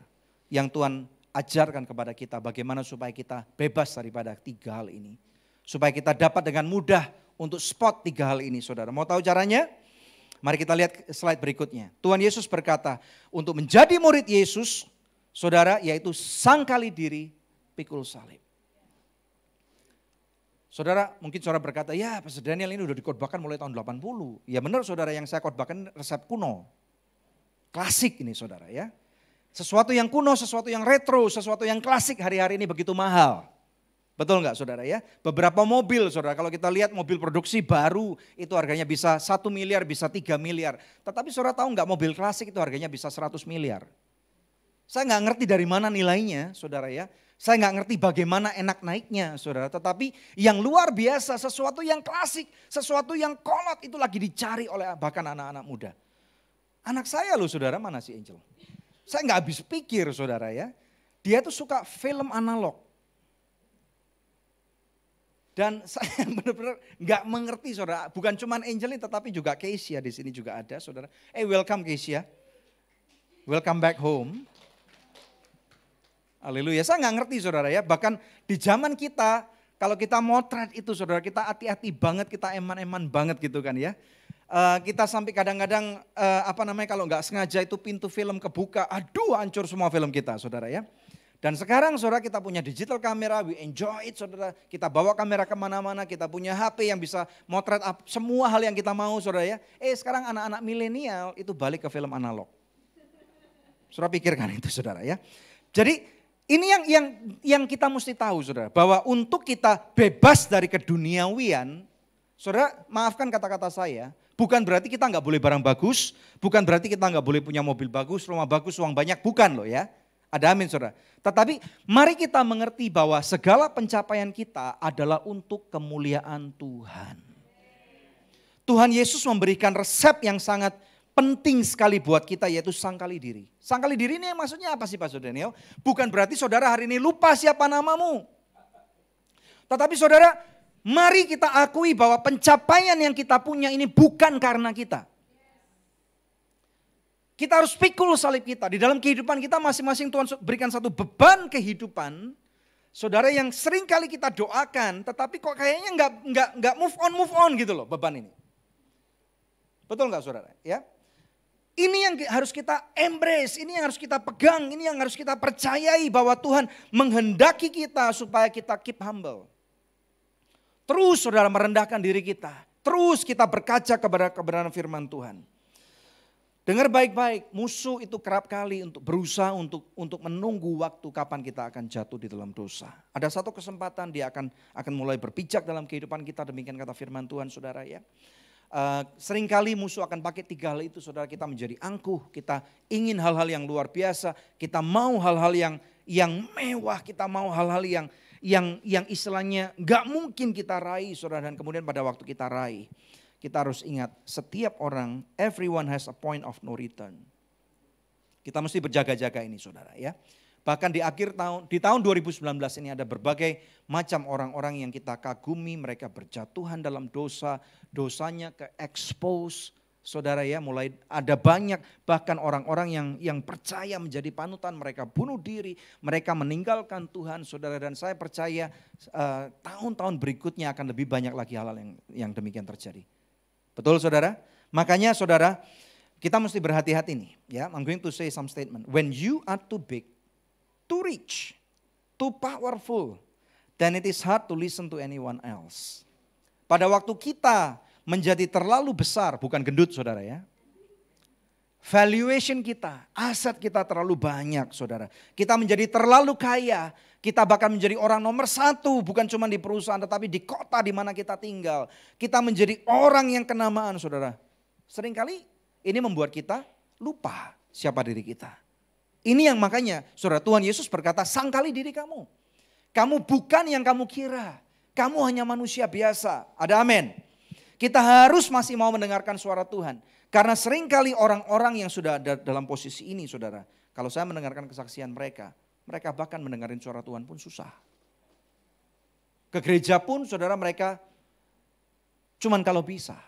yang Tuhan ajarkan kepada kita bagaimana supaya kita bebas daripada 3 hal ini. Supaya kita dapat dengan mudah untuk spot 3 hal ini saudara. Mau tahu caranya? Mari kita lihat slide berikutnya. Tuhan Yesus berkata untuk menjadi murid Yesus saudara yaitu sangkali diri pikul salib. Saudara mungkin saudara berkata ya Pastor Daniel ini udah dikhotbahkan mulai tahun 80. Ya benar saudara yang saya khotbahkan resep kuno. Klasik ini saudara ya. Sesuatu yang kuno, sesuatu yang retro, sesuatu yang klasik hari-hari ini begitu mahal. Betul enggak saudara ya? Beberapa mobil saudara, kalau kita lihat mobil produksi baru itu harganya bisa 1 miliar, bisa 3 miliar. Tetapi saudara tahu enggak mobil klasik itu harganya bisa 100 miliar. Saya enggak ngerti dari mana nilainya saudara ya. Saya enggak ngerti bagaimana enak naiknya saudara. Tetapi yang luar biasa, sesuatu yang klasik, sesuatu yang kolot itu lagi dicari oleh bahkan anak-anak muda. Anak saya loh saudara, mana si Angel? Saya nggak habis pikir saudara ya. Dia tuh suka film analog. Dan saya benar-benar nggak mengerti saudara, bukan cuma Angelin tetapi juga Keisha di sini juga ada saudara. Welcome Keisha, welcome back home. Haleluya, saya nggak ngerti saudara ya, bahkan di zaman kita, kalau kita motret itu saudara, kita hati-hati banget, kita eman-eman banget gitu kan ya. Kita sampai kadang-kadang kalau nggak sengaja itu pintu film kebuka, aduh hancur semua film kita saudara ya. Dan sekarang saudara kita punya digital kamera, we enjoy it saudara. Kita bawa kamera kemana-mana, kita punya HP yang bisa motret semua hal yang kita mau saudara ya. Sekarang anak-anak milenial itu balik ke film analog. Saudara pikirkan itu saudara ya. Jadi ini yang kita mesti tahu saudara. Bahwa untuk kita bebas dari keduniawian, saudara maafkan kata-kata saya. Bukan berarti kita nggak boleh barang bagus, bukan berarti kita nggak boleh punya mobil bagus, rumah bagus, uang banyak, bukan loh ya. Ada amin saudara. Tetapi mari kita mengerti bahwa segala pencapaian kita adalah untuk kemuliaan Tuhan. Tuhan Yesus memberikan resep yang sangat penting sekali buat kita yaitu sangkali diri. Sangkali diri ini maksudnya apa sih Pak Saudara Neo? Bukan berarti saudara hari ini lupa siapa namamu. Tetapi saudara mari kita akui bahwa pencapaian yang kita punya ini bukan karena kita. Kita harus pikul salib kita. Di dalam kehidupan kita masing-masing Tuhan berikan satu beban kehidupan. Saudara yang sering kali kita doakan. Tetapi kok kayaknya nggak move on gitu loh beban ini. Betul nggak saudara? Ya. Ini yang harus kita embrace. Ini yang harus kita pegang. Ini yang harus kita percayai bahwa Tuhan menghendaki kita supaya kita keep humble. Terus saudara merendahkan diri kita. Terus kita berkaca kepada kebenaran firman Tuhan. Dengar baik-baik, musuh itu kerap kali untuk berusaha untuk menunggu waktu kapan kita akan jatuh di dalam dosa. Ada satu kesempatan dia akan mulai berpijak dalam kehidupan kita, demikian kata firman Tuhan saudara ya. Seringkali musuh akan pakai 3 hal itu saudara, kita menjadi angkuh, kita ingin hal-hal yang luar biasa, kita mau hal-hal yang mewah, kita mau hal-hal yang istilahnya gak mungkin kita raih saudara, dan kemudian pada waktu kita raih. Kita harus ingat, setiap orang, everyone has a point of no return. Kita mesti berjaga-jaga ini saudara ya. Bahkan di tahun 2019 ini ada berbagai macam orang-orang yang kita kagumi, mereka berjatuhan dalam dosa, dosanya ke-expose. Saudara ya, mulai ada banyak bahkan orang-orang yang percaya menjadi panutan, mereka bunuh diri, mereka meninggalkan Tuhan saudara. Dan saya percaya tahun-tahun berikutnya akan lebih banyak lagi hal-hal yang demikian terjadi. Betul saudara? Makanya saudara, kita mesti berhati-hati nih ya. I'm going to say some statement. When you are too big, too rich, too powerful, then it is hard to listen to anyone else. Pada waktu kita menjadi terlalu besar, bukan gendut saudara ya. Valuation kita, aset kita terlalu banyak saudara. Kita menjadi terlalu kaya. Kita bahkan menjadi orang nomor 1, bukan cuma di perusahaan tetapi di kota di mana kita tinggal. Kita menjadi orang yang kenamaan saudara. Seringkali ini membuat kita lupa siapa diri kita. Ini yang makanya saudara, Tuhan Yesus berkata, sangkali diri kamu. Kamu bukan yang kamu kira. Kamu hanya manusia biasa. Ada amin. Kita harus masih mau mendengarkan suara Tuhan. Karena seringkali orang-orang yang sudah ada dalam posisi ini saudara. Kalau saya mendengarkan kesaksian mereka bahkan mendengarin suara Tuhan pun susah. Ke gereja pun saudara mereka cuman kalau bisa.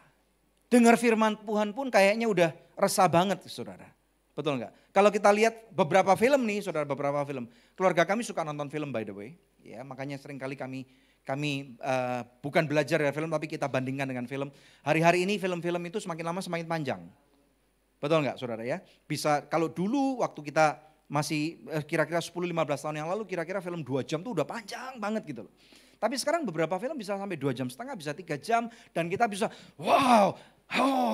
Dengar firman Tuhan pun kayaknya udah resah banget saudara. Betul enggak? Kalau kita lihat beberapa film nih saudara, beberapa film. Keluarga kami suka nonton film by the way. Ya, makanya seringkali kami bukan belajar dari film tapi kita bandingkan dengan film. Hari-hari ini film-film itu semakin lama semakin panjang. Betul enggak saudara ya? Bisa kalau dulu waktu kita masih kira-kira 10-15 tahun yang lalu kira-kira film 2 jam tuh udah panjang banget gitu loh. Tapi sekarang beberapa film bisa sampai 2 jam setengah, bisa 3 jam dan kita bisa wow,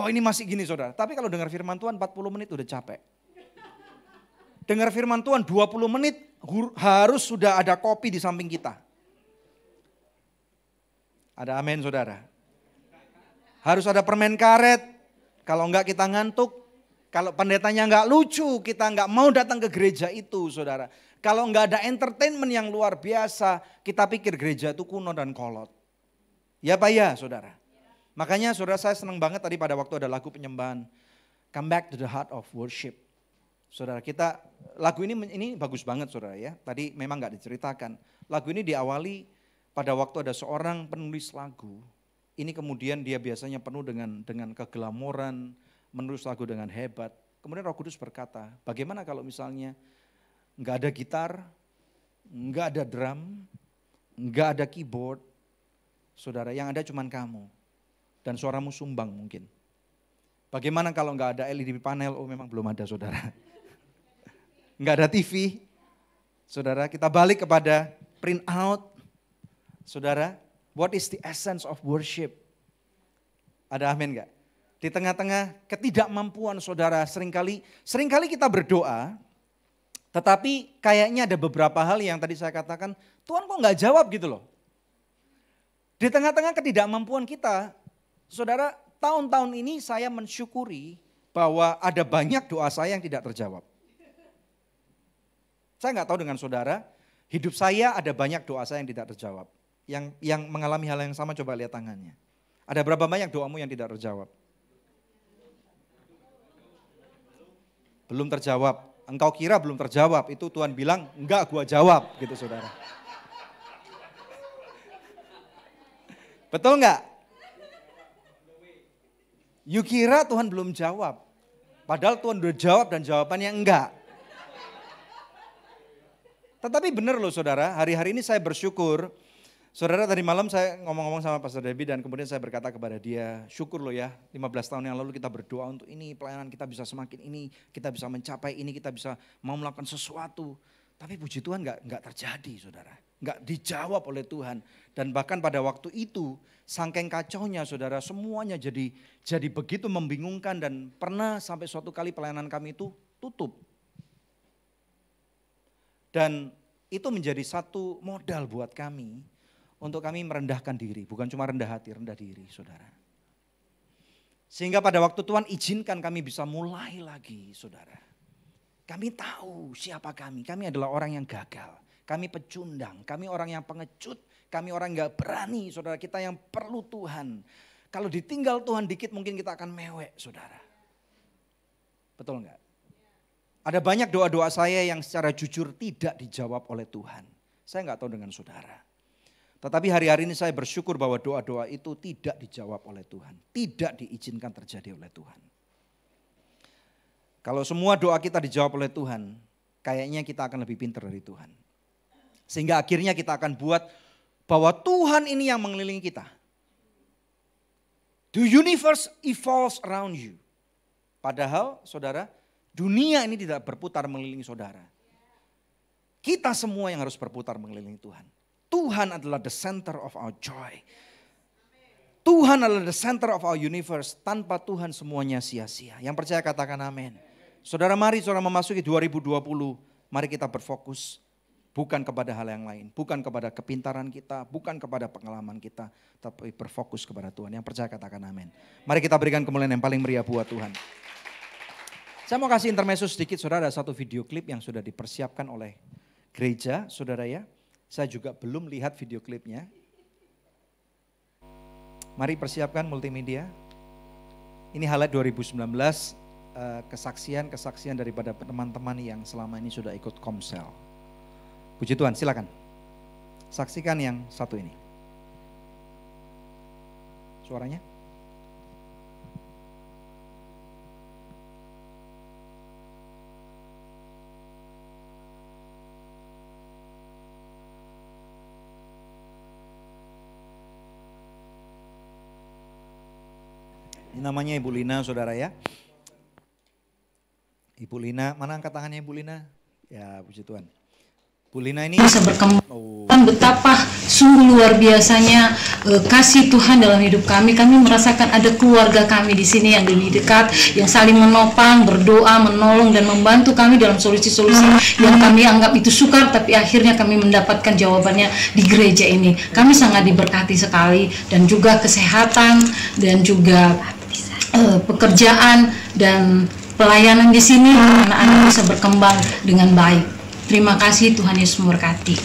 ini masih gini saudara. Tapi kalau dengar firman Tuhan 40 menit udah capek. Dengar firman Tuhan 20 menit harus sudah ada kopi di samping kita. Ada amin saudara. Harus ada permen karet, kalau enggak kita ngantuk. Kalau pendetanya enggak lucu, kita enggak mau datang ke gereja itu saudara. Kalau enggak ada entertainment yang luar biasa, kita pikir gereja itu kuno dan kolot. Ya Pak ya saudara. Makanya saudara saya senang banget tadi pada waktu ada lagu penyembahan. Come back to the heart of worship. Saudara kita, lagu ini bagus banget saudara ya. Tadi memang enggak diceritakan. Lagu ini diawali pada waktu ada seorang penulis lagu, ini kemudian dia biasanya penuh dengan keglamoran, menulis lagu dengan hebat. Kemudian Roh Kudus berkata, bagaimana kalau misalnya nggak ada gitar, nggak ada drum, nggak ada keyboard, saudara, yang ada cuman kamu. Dan suaramu sumbang mungkin. Bagaimana kalau nggak ada LED panel? Oh memang belum ada saudara. Nggak ada TV. Saudara, kita balik kepada print out. Saudara, what is the essence of worship? Ada amin nggak? Di tengah-tengah ketidakmampuan saudara, seringkali kita berdoa, tetapi kayaknya ada beberapa hal yang tadi saya katakan, Tuhan kok nggak jawab gitu loh. Di tengah-tengah ketidakmampuan kita, saudara, tahun-tahun ini saya mensyukuri bahwa ada banyak doa saya yang tidak terjawab. Saya nggak tahu dengan saudara, hidup saya ada banyak doa saya yang tidak terjawab. Yang mengalami hal yang sama coba lihat tangannya. Ada berapa banyak doamu yang tidak terjawab? Belum terjawab. Engkau kira belum terjawab, itu Tuhan bilang enggak gua jawab gitu saudara. Betul enggak? You kira Tuhan belum jawab. Padahal Tuhan udah jawab dan jawabannya enggak. Tetapi benar loh saudara, hari-hari ini saya bersyukur. Saudara, tadi malam saya ngomong-ngomong sama Pastor Debbie dan kemudian saya berkata kepada dia, syukur loh ya 15 tahun yang lalu kita berdoa untuk ini, pelayanan kita bisa semakin ini, kita bisa mencapai ini, kita bisa mau melakukan sesuatu. Tapi puji Tuhan enggak terjadi saudara, enggak dijawab oleh Tuhan. Dan bahkan pada waktu itu, saking kacaunya saudara, semuanya jadi begitu membingungkan dan pernah sampai suatu kali pelayanan kami itu tutup. Dan itu menjadi satu modal buat kami untuk kami merendahkan diri, bukan cuma rendah hati, rendah diri saudara. Sehingga pada waktu Tuhan izinkan kami bisa mulai lagi saudara. Kami tahu siapa kami adalah orang yang gagal, kami pecundang, kami orang yang pengecut, kami orang gak berani saudara, kita yang perlu Tuhan. Kalau ditinggal Tuhan dikit mungkin kita akan mewek saudara. Betul enggak? Ada banyak doa-doa saya yang secara jujur tidak dijawab oleh Tuhan. Saya enggak tahu dengan saudara. Tetapi hari-hari ini saya bersyukur bahwa doa-doa itu tidak dijawab oleh Tuhan. Tidak diizinkan terjadi oleh Tuhan. Kalau semua doa kita dijawab oleh Tuhan, kayaknya kita akan lebih pintar dari Tuhan. Sehingga akhirnya kita akan buat bahwa Tuhan ini yang mengelilingi kita. The universe evolves around you. Padahal saudara, dunia ini tidak berputar mengelilingi saudara. Kita semua yang harus berputar mengelilingi Tuhan. Tuhan adalah the center of our joy. Tuhan adalah the center of our universe. Tanpa Tuhan semuanya sia-sia. Yang percaya katakan amin. Saudara, mari saudara memasuki 2020. Mari kita berfokus bukan kepada hal yang lain. Bukan kepada kepintaran kita. Bukan kepada pengalaman kita. Tapi berfokus kepada Tuhan. Yang percaya katakan amin. Mari kita berikan kemuliaan yang paling meriah buat Tuhan. Saya mau kasih intermezzo sedikit saudara. Ada satu video klip yang sudah dipersiapkan oleh gereja saudara ya. Saya juga belum lihat video klipnya. Mari persiapkan multimedia. Ini highlight 2019, kesaksian daripada teman-teman yang selama ini sudah ikut Komsel. Puji Tuhan, silakan. Saksikan yang satu ini. Suaranya? Ini namanya Ibu Lina saudara ya. Ibu Lina, mana angkat tangannya Ibu Lina? Ya puji Tuhan. Bu Lina ini bisa berkembang. Betapa sungguh luar biasanya kasih Tuhan dalam hidup kami. Kami merasakan ada keluarga kami di sini yang lebih dekat, yang saling menopang, berdoa, menolong dan membantu kami dalam solusi-solusi yang kami anggap itu sukar, tapi akhirnya kami mendapatkan jawabannya di gereja ini. Kami sangat diberkati sekali dan juga kesehatan dan juga pekerjaan dan pelayanan di sini anak-anak bisa berkembang dengan baik. Terima kasih, Tuhan Yesus memberkati.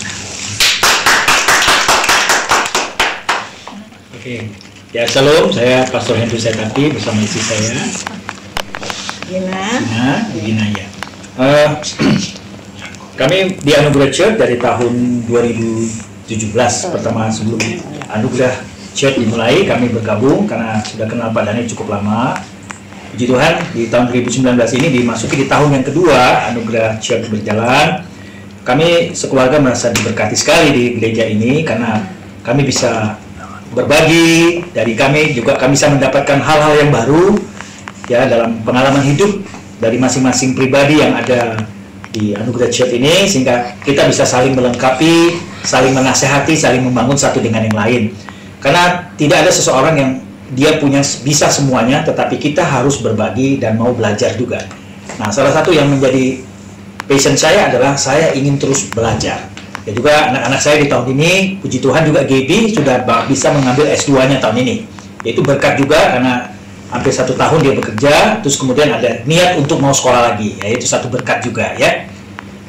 Oke, ya shalom, saya Pastor Hendro Setati bersama istri saya Gina ya. Kami di Anugerah Church dari tahun 2013 2017 pertama sebelum Anugerah Church dimulai, kami bergabung karena sudah kenal Pak Daniel cukup lama. Puji Tuhan, di tahun 2019 ini dimasuki di tahun yang kedua Anugerah Church berjalan. Kami sekeluarga merasa diberkati sekali di gereja ini karena kami bisa berbagi, dari kami juga kami bisa mendapatkan hal-hal yang baru ya dalam pengalaman hidup dari masing-masing pribadi yang ada di Anugerah Church ini, sehingga kita bisa saling melengkapi, saling menasehati, saling membangun satu dengan yang lain. Karena tidak ada seseorang yang dia punya bisa semuanya, tetapi kita harus berbagi dan mau belajar juga. Nah, salah satu yang menjadi passion saya adalah saya ingin terus belajar. Dan juga anak-anak saya di tahun ini, puji Tuhan juga Gaby sudah bisa mengambil S2-nya tahun ini. Itu berkat juga karena hampir 1 tahun dia bekerja, terus kemudian ada niat untuk mau sekolah lagi. Ya, itu satu berkat juga ya.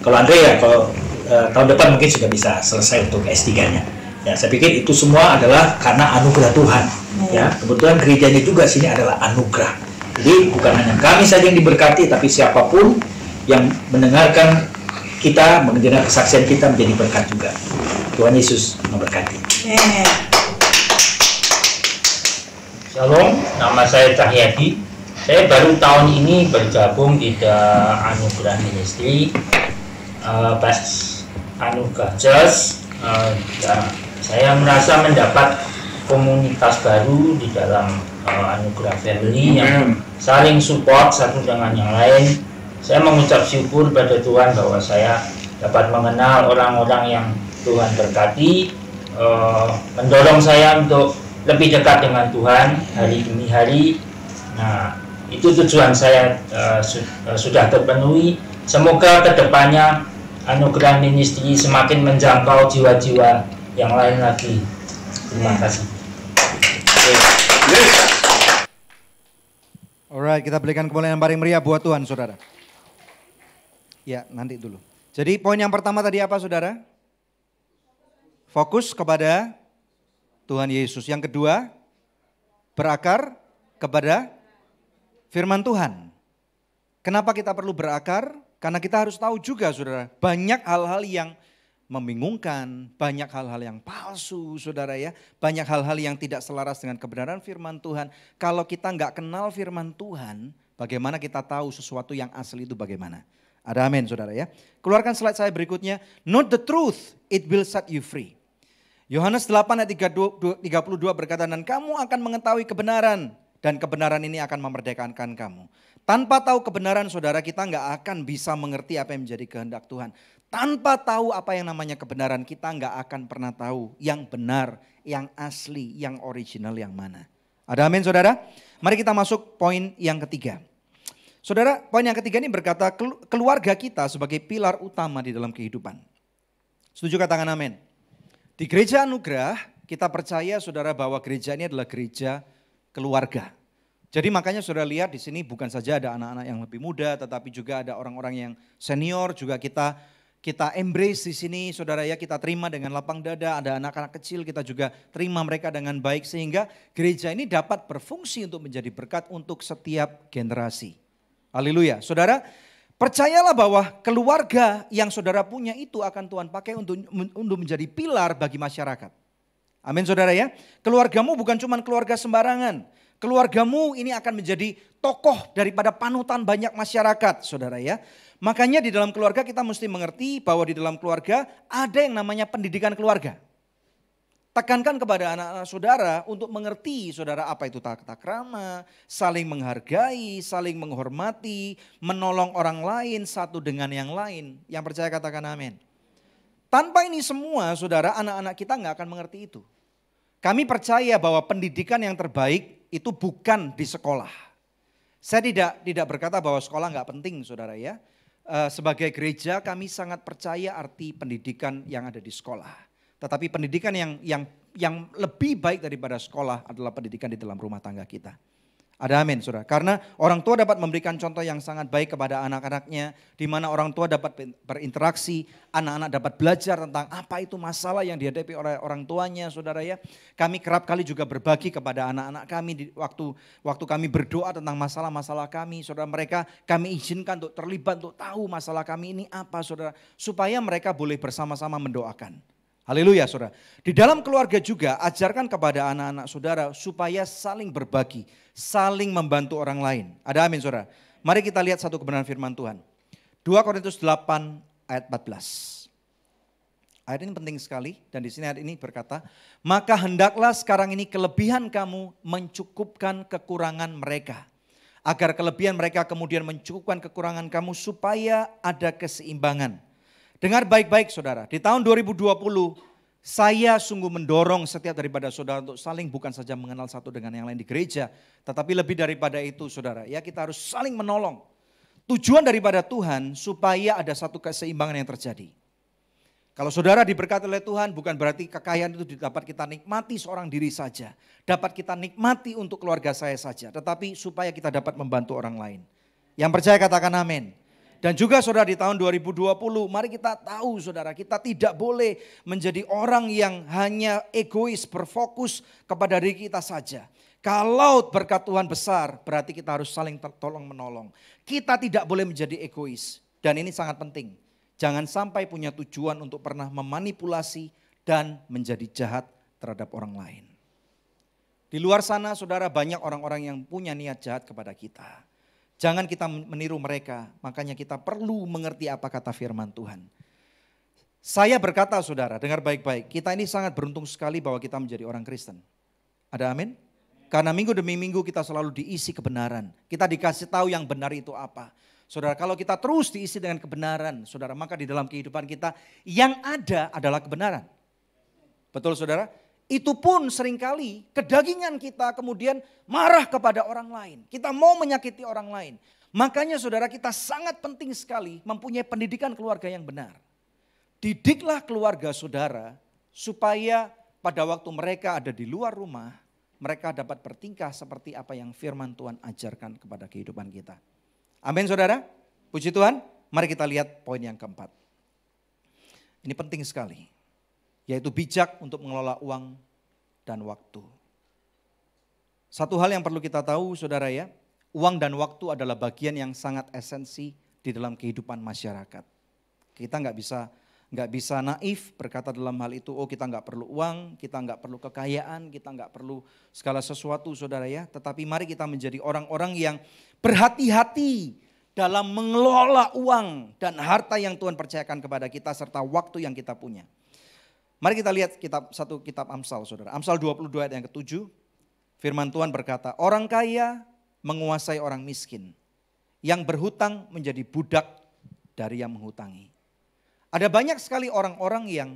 Kalau Andre ya, kalau tahun depan mungkin sudah bisa selesai untuk S3-nya. Ya, saya pikir itu semua adalah karena anugerah Tuhan. Ya, kebetulan gerejanya juga sini adalah anugerah. Jadi bukan hanya kami saja yang diberkati, tapi siapapun yang mendengarkan kita, mendengar kesaksian kita menjadi berkat juga. Tuhan Yesus memberkati. Shalom, nama saya Cahyadi. Saya baru tahun ini bergabung di The Anugerah Ministry, pas Anugerah Church. Saya merasa mendapat komunitas baru di dalam Anugerah Family yang saling support satu dengan yang lain. Saya mengucap syukur pada Tuhan bahwa saya dapat mengenal orang-orang yang Tuhan berkati, mendorong saya untuk lebih dekat dengan Tuhan hari demi hari. Nah, itu tujuan saya sudah terpenuhi. Semoga kedepannya Anugerah Ministry semakin menjangkau jiwa-jiwa yang lain lagi. Terima kasih. Alright, kita berikan kemuliaan yang paling meriah buat Tuhan, saudara. Ya, nanti dulu. Jadi poin yang pertama tadi apa, saudara? Fokus kepada Tuhan Yesus. Yang kedua, berakar kepada firman Tuhan. Kenapa kita perlu berakar? Karena kita harus tahu juga, saudara, banyak hal-hal yang membingungkan, banyak hal-hal yang palsu, saudara ya. Banyak hal-hal yang tidak selaras dengan kebenaran firman Tuhan. Kalau kita nggak kenal firman Tuhan, bagaimana kita tahu sesuatu yang asli itu bagaimana? Ada amin, saudara ya. Keluarkan slide saya berikutnya. Know the truth, it will set you free. Yohanes 8 ayat 32 berkata, dan kamu akan mengetahui kebenaran, dan kebenaran ini akan memerdekakan kamu. Tanpa tahu kebenaran, saudara, kita nggak akan bisa mengerti apa yang menjadi kehendak Tuhan. Tanpa tahu apa yang namanya kebenaran, kita nggak akan pernah tahu yang benar, yang asli, yang original yang mana. Ada amin, saudara? Mari kita masuk poin yang ketiga. Saudara, poin yang ketiga ini berkata keluarga kita sebagai pilar utama di dalam kehidupan. Setuju, katakan amin. Di gereja anugerah kita percaya, saudara, bahwa gereja ini adalah gereja keluarga. Jadi makanya saudara lihat di sini bukan saja ada anak-anak yang lebih muda, tetapi juga ada orang-orang yang senior juga kita embrace di sini, saudara ya, kita terima dengan lapang dada. Ada anak-anak kecil, kita juga terima mereka dengan baik sehingga gereja ini dapat berfungsi untuk menjadi berkat untuk setiap generasi. Haleluya. Saudara, percayalah bahwa keluarga yang saudara punya itu akan Tuhan pakai untuk menjadi pilar bagi masyarakat. Amin, saudara ya. Keluargamu bukan cuma keluarga sembarangan. Keluargamu ini akan menjadi tokoh daripada panutan banyak masyarakat, saudara ya. Makanya di dalam keluarga kita mesti mengerti bahwa di dalam keluarga ada yang namanya pendidikan keluarga. Tekankan kepada anak-anak saudara untuk mengerti, saudara, apa itu tata krama, saling menghargai, saling menghormati, menolong orang lain satu dengan yang lain. Yang percaya katakan amin. Tanpa ini semua, saudara, anak-anak kita nggak akan mengerti itu. Kami percaya bahwa pendidikan yang terbaik itu bukan di sekolah. Saya tidak berkata bahwa sekolah nggak penting, saudara ya. Sebagai gereja kami sangat percaya arti pendidikan yang ada di sekolah. Tetapi pendidikan yang lebih baik daripada sekolah adalah pendidikan di dalam rumah tangga kita. Ada amin, saudara. Karena orang tua dapat memberikan contoh yang sangat baik kepada anak-anaknya. Di mana orang tua dapat berinteraksi, anak-anak dapat belajar tentang apa itu masalah yang dihadapi oleh orang tuanya, saudara ya. Kami kerap kali juga berbagi kepada anak-anak kami di waktu kami berdoa tentang masalah-masalah kami. Saudara, mereka kami izinkan untuk terlibat, untuk tahu masalah kami ini apa, saudara. Supaya mereka boleh bersama-sama mendoakan. Haleluya saudara. Di dalam keluarga juga ajarkan kepada anak-anak saudara supaya saling berbagi, saling membantu orang lain. Ada amin saudara. Mari kita lihat satu kebenaran firman Tuhan. 2 Korintus 8 ayat 14. Ayat ini penting sekali dan di sini ayat ini berkata, maka hendaklah sekarang ini kelebihan kamu mencukupkan kekurangan mereka. Agar kelebihan mereka kemudian mencukupkan kekurangan kamu supaya ada keseimbangan. Dengar baik-baik saudara, di tahun 2020 saya sungguh mendorong setiap daripada saudara untuk saling bukan saja mengenal satu dengan yang lain di gereja. Tetapi lebih daripada itu saudara, ya kita harus saling menolong. Tujuan daripada Tuhan supaya ada satu keseimbangan yang terjadi. Kalau saudara diberkati oleh Tuhan bukan berarti kekayaan itu dapat kita nikmati seorang diri saja. Dapat kita nikmati untuk keluarga saya saja. Tetapi supaya kita dapat membantu orang lain. Yang percaya katakan amin. Dan juga saudara di tahun 2020 mari kita tahu saudara kita tidak boleh menjadi orang yang hanya egois berfokus kepada diri kita saja. Kalau berkat Tuhan besar berarti kita harus saling tolong menolong. Kita tidak boleh menjadi egois dan ini sangat penting. Jangan sampai punya tujuan untuk pernah memanipulasi dan menjadi jahat terhadap orang lain. Di luar sana saudara banyak orang-orang yang punya niat jahat kepada kita. Jangan kita meniru mereka, makanya kita perlu mengerti apa kata firman Tuhan. Saya berkata saudara, dengar baik-baik, kita ini sangat beruntung sekali bahwa kita menjadi orang Kristen. Ada amin? Karena minggu demi minggu kita selalu diisi kebenaran. Kita dikasih tahu yang benar itu apa. Saudara, kalau kita terus diisi dengan kebenaran, saudara, maka di dalam kehidupan kita yang ada adalah kebenaran. Betul saudara? Itu pun seringkali kedagingan kita kemudian marah kepada orang lain. Kita mau menyakiti orang lain. Makanya saudara kita sangat penting sekali mempunyai pendidikan keluarga yang benar. Didiklah keluarga saudara supaya pada waktu mereka ada di luar rumah, mereka dapat bertingkah seperti apa yang firman Tuhan ajarkan kepada kehidupan kita. Amin saudara, puji Tuhan. Mari kita lihat poin yang keempat. Ini penting sekali, yaitu bijak untuk mengelola uang dan waktu. Satu hal yang perlu kita tahu saudara ya, uang dan waktu adalah bagian yang sangat esensi di dalam kehidupan masyarakat. Kita nggak bisa naif berkata dalam hal itu, oh kita nggak perlu uang, kita nggak perlu kekayaan, kita nggak perlu segala sesuatu saudara ya. Tetapi mari kita menjadi orang-orang yang berhati-hati dalam mengelola uang dan harta yang Tuhan percayakan kepada kita serta waktu yang kita punya. Mari kita lihat satu kitab Amsal saudara. Amsal 22 ayat yang ke-7. Firman Tuhan berkata, orang kaya menguasai orang miskin. Yang berhutang menjadi budak dari yang menghutangi. Ada banyak sekali orang-orang yang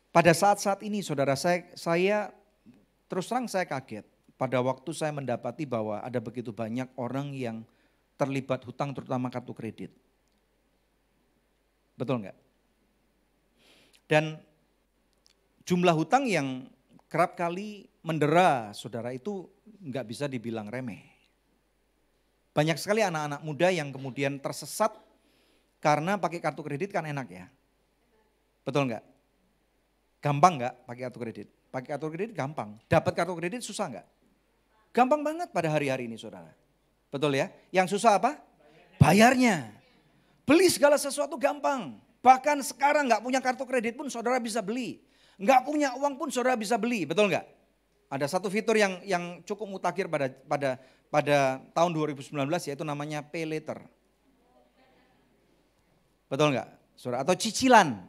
pada saat-saat ini saudara saya terus terang saya kaget. Pada waktu saya mendapati bahwa ada begitu banyak orang yang terlibat hutang terutama kartu kredit. Betul enggak? Dan jumlah hutang yang kerap kali mendera saudara itu enggak bisa dibilang remeh. Banyak sekali anak-anak muda yang kemudian tersesat karena pakai kartu kredit kan enak ya. Betul enggak? Gampang enggak pakai kartu kredit? Pakai kartu kredit gampang. Dapat kartu kredit susah enggak? Gampang banget pada hari-hari ini saudara. Betul ya? Yang susah apa? Bayarnya. Beli segala sesuatu gampang. Bahkan sekarang nggak punya kartu kredit pun saudara bisa beli. Nggak punya uang pun saudara bisa beli. Betul nggak? Ada satu fitur yang cukup mutakhir pada tahun 2019 yaitu namanya pay later. Betul nggak? Saudara, atau cicilan.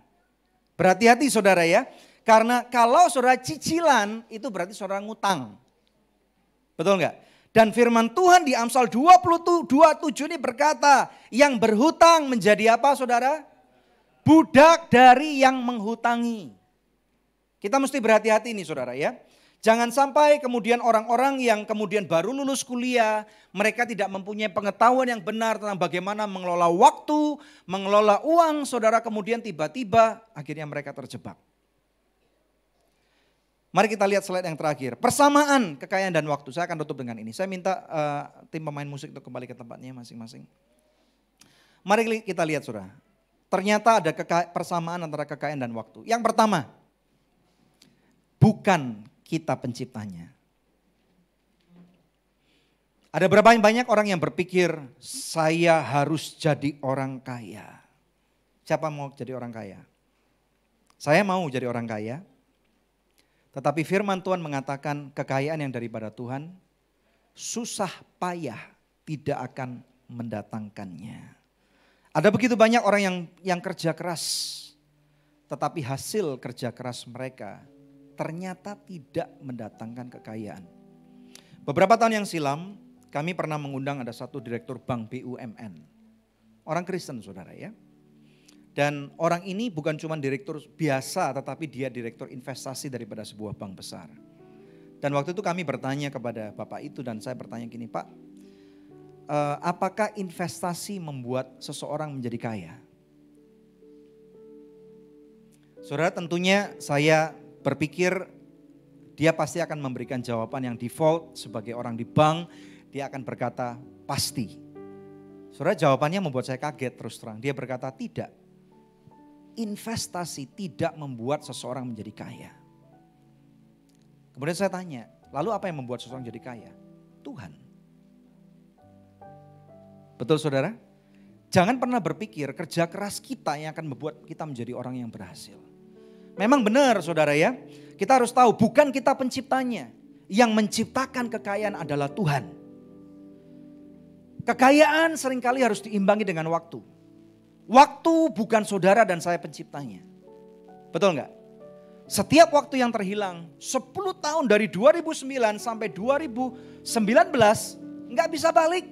Berhati-hati saudara ya. Karena kalau saudara cicilan itu berarti saudara ngutang. Betul enggak? Dan firman Tuhan di Amsal 22:7 ini berkata, yang berhutang menjadi apa saudara? Budak dari yang menghutangi. Kita mesti berhati-hati nih saudara ya. Jangan sampai kemudian orang-orang yang kemudian baru lulus kuliah, mereka tidak mempunyai pengetahuan yang benar tentang bagaimana mengelola waktu, mengelola uang, saudara kemudian tiba-tiba akhirnya mereka terjebak. Mari kita lihat slide yang terakhir. Persamaan kekayaan dan waktu. Saya akan tutup dengan ini. Saya minta tim pemain musik untuk kembali ke tempatnya masing-masing. Mari kita lihat saudara. Ternyata ada persamaan antara kekayaan dan waktu. Yang pertama, bukan kita penciptanya. Ada berapa banyak orang yang berpikir saya harus jadi orang kaya. Siapa mau jadi orang kaya? Saya mau jadi orang kaya, tetapi firman Tuhan mengatakan kekayaan yang daripada Tuhan, susah payah tidak akan mendatangkannya. Ada begitu banyak orang yang kerja keras, tetapi hasil kerja keras mereka ternyata tidak mendatangkan kekayaan. Beberapa tahun yang silam, kami pernah mengundang ada satu direktur bank BUMN. Orang Kristen saudara ya. Dan orang ini bukan cuma direktur biasa, tetapi dia direktur investasi daripada sebuah bank besar. Dan waktu itu kami bertanya kepada Bapak itu dan saya bertanya gini, Pak, apakah investasi membuat seseorang menjadi kaya? Saudara, tentunya saya berpikir dia pasti akan memberikan jawaban yang default sebagai orang di bank. Dia akan berkata pasti. Saudara, jawabannya membuat saya kaget terus terang. Dia berkata tidak. Investasi tidak membuat seseorang menjadi kaya. Kemudian saya tanya, lalu apa yang membuat seseorang jadi kaya? Tuhan. Betul saudara? Jangan pernah berpikir kerja keras kita yang akan membuat kita menjadi orang yang berhasil. Memang benar saudara ya, kita harus tahu bukan kita penciptanya. Yang menciptakan kekayaan adalah Tuhan. Kekayaan seringkali harus diimbangi dengan waktu. Waktu bukan saudara dan saya penciptanya. Betul enggak? Setiap waktu yang terhilang 10 tahun dari 2009 sampai 2019 enggak bisa balik.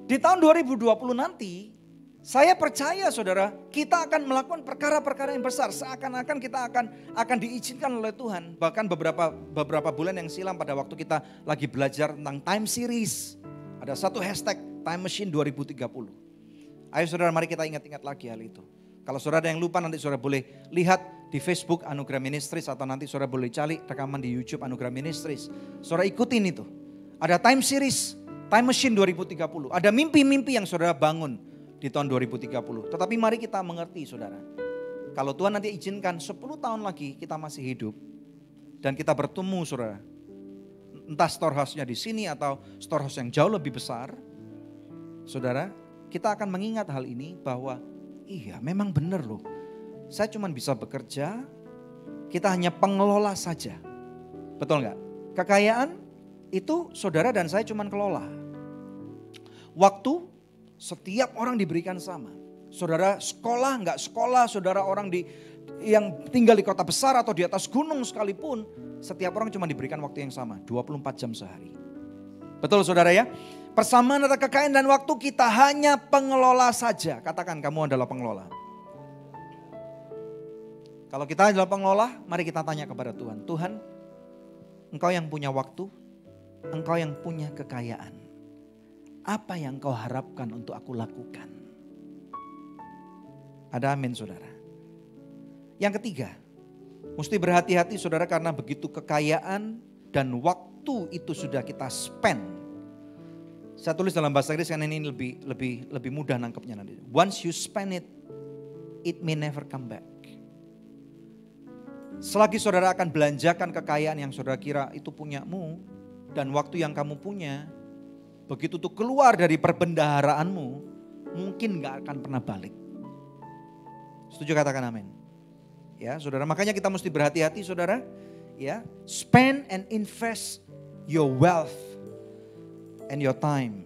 Di tahun 2020 nanti saya percaya saudara kita akan melakukan perkara-perkara yang besar. Seakan-akan kita akan diizinkan oleh Tuhan. Bahkan beberapa bulan yang silam pada waktu kita lagi belajar tentang time series. Ada satu hashtag Time Machine 2030. Ayo saudara mari kita ingat-ingat lagi hal itu. Kalau saudara ada yang lupa nanti saudara boleh lihat di Facebook Anugerah Ministries atau nanti saudara boleh cari rekaman di YouTube Anugerah Ministries. Saudara ikutin itu. Ada time series, Time Machine 2030. Ada mimpi-mimpi yang saudara bangun di tahun 2030. Tetapi mari kita mengerti saudara. Kalau Tuhan nanti izinkan 10 tahun lagi kita masih hidup. Dan kita bertemu saudara. Entah storehouse-nya di sini atau storehouse yang jauh lebih besar. Saudara, kita akan mengingat hal ini bahwa iya memang benar loh. Saya cuma bisa bekerja, kita hanya pengelola saja. Betul nggak? Kekayaan itu saudara dan saya cuma kelola. Waktu setiap orang diberikan sama. Saudara sekolah nggak sekolah, saudara orang yang tinggal di kota besar atau di atas gunung sekalipun. Setiap orang cuma diberikan waktu yang sama, 24 jam sehari. Betul saudara ya? Persamaan antara kekayaan dan waktu kita hanya pengelola saja. Katakan kamu adalah pengelola. Kalau kita adalah pengelola, mari kita tanya kepada Tuhan. Tuhan, Engkau yang punya waktu, Engkau yang punya kekayaan. Apa yang Engkau harapkan untuk aku lakukan? Ada amin saudara. Yang ketiga, mesti berhati-hati saudara karena begitu kekayaan dan waktu itu sudah kita spend. Saya tulis dalam bahasa Inggris karena ini lebih mudah nangkepnya nanti. Once you spend it, it may never come back. Selagi saudara akan belanjakan kekayaan yang saudara kira itu punyamu dan waktu yang kamu punya, begitu tuh keluar dari perbendaharaanmu, mungkin gak akan pernah balik. Setuju katakan amin. Ya, saudara, makanya kita mesti berhati-hati saudara. Ya, spend and invest your wealth and your time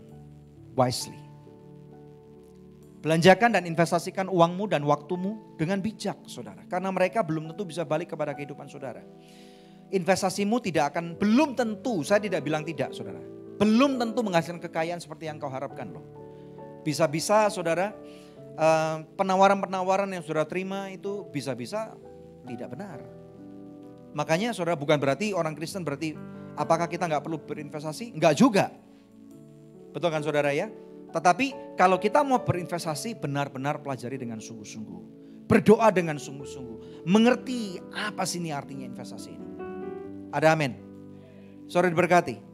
wisely. Belanjakan dan investasikan uangmu dan waktumu dengan bijak saudara. Karena mereka belum tentu bisa balik kepada kehidupan saudara. Investasimu belum tentu, saya tidak bilang tidak saudara. Belum tentu menghasilkan kekayaan seperti yang kau harapkan loh. Bisa-bisa saudara, penawaran-penawaran yang saudara terima itu bisa-bisa tidak benar. Makanya saudara bukan berarti orang Kristen berarti apakah kita gak perlu berinvestasi? Enggak juga. Betul kan saudara ya? Tetapi kalau kita mau berinvestasi benar-benar pelajari dengan sungguh-sungguh. Berdoa dengan sungguh-sungguh. Mengerti apa sih ini artinya investasi ini. Ada amin. Saudara diberkati.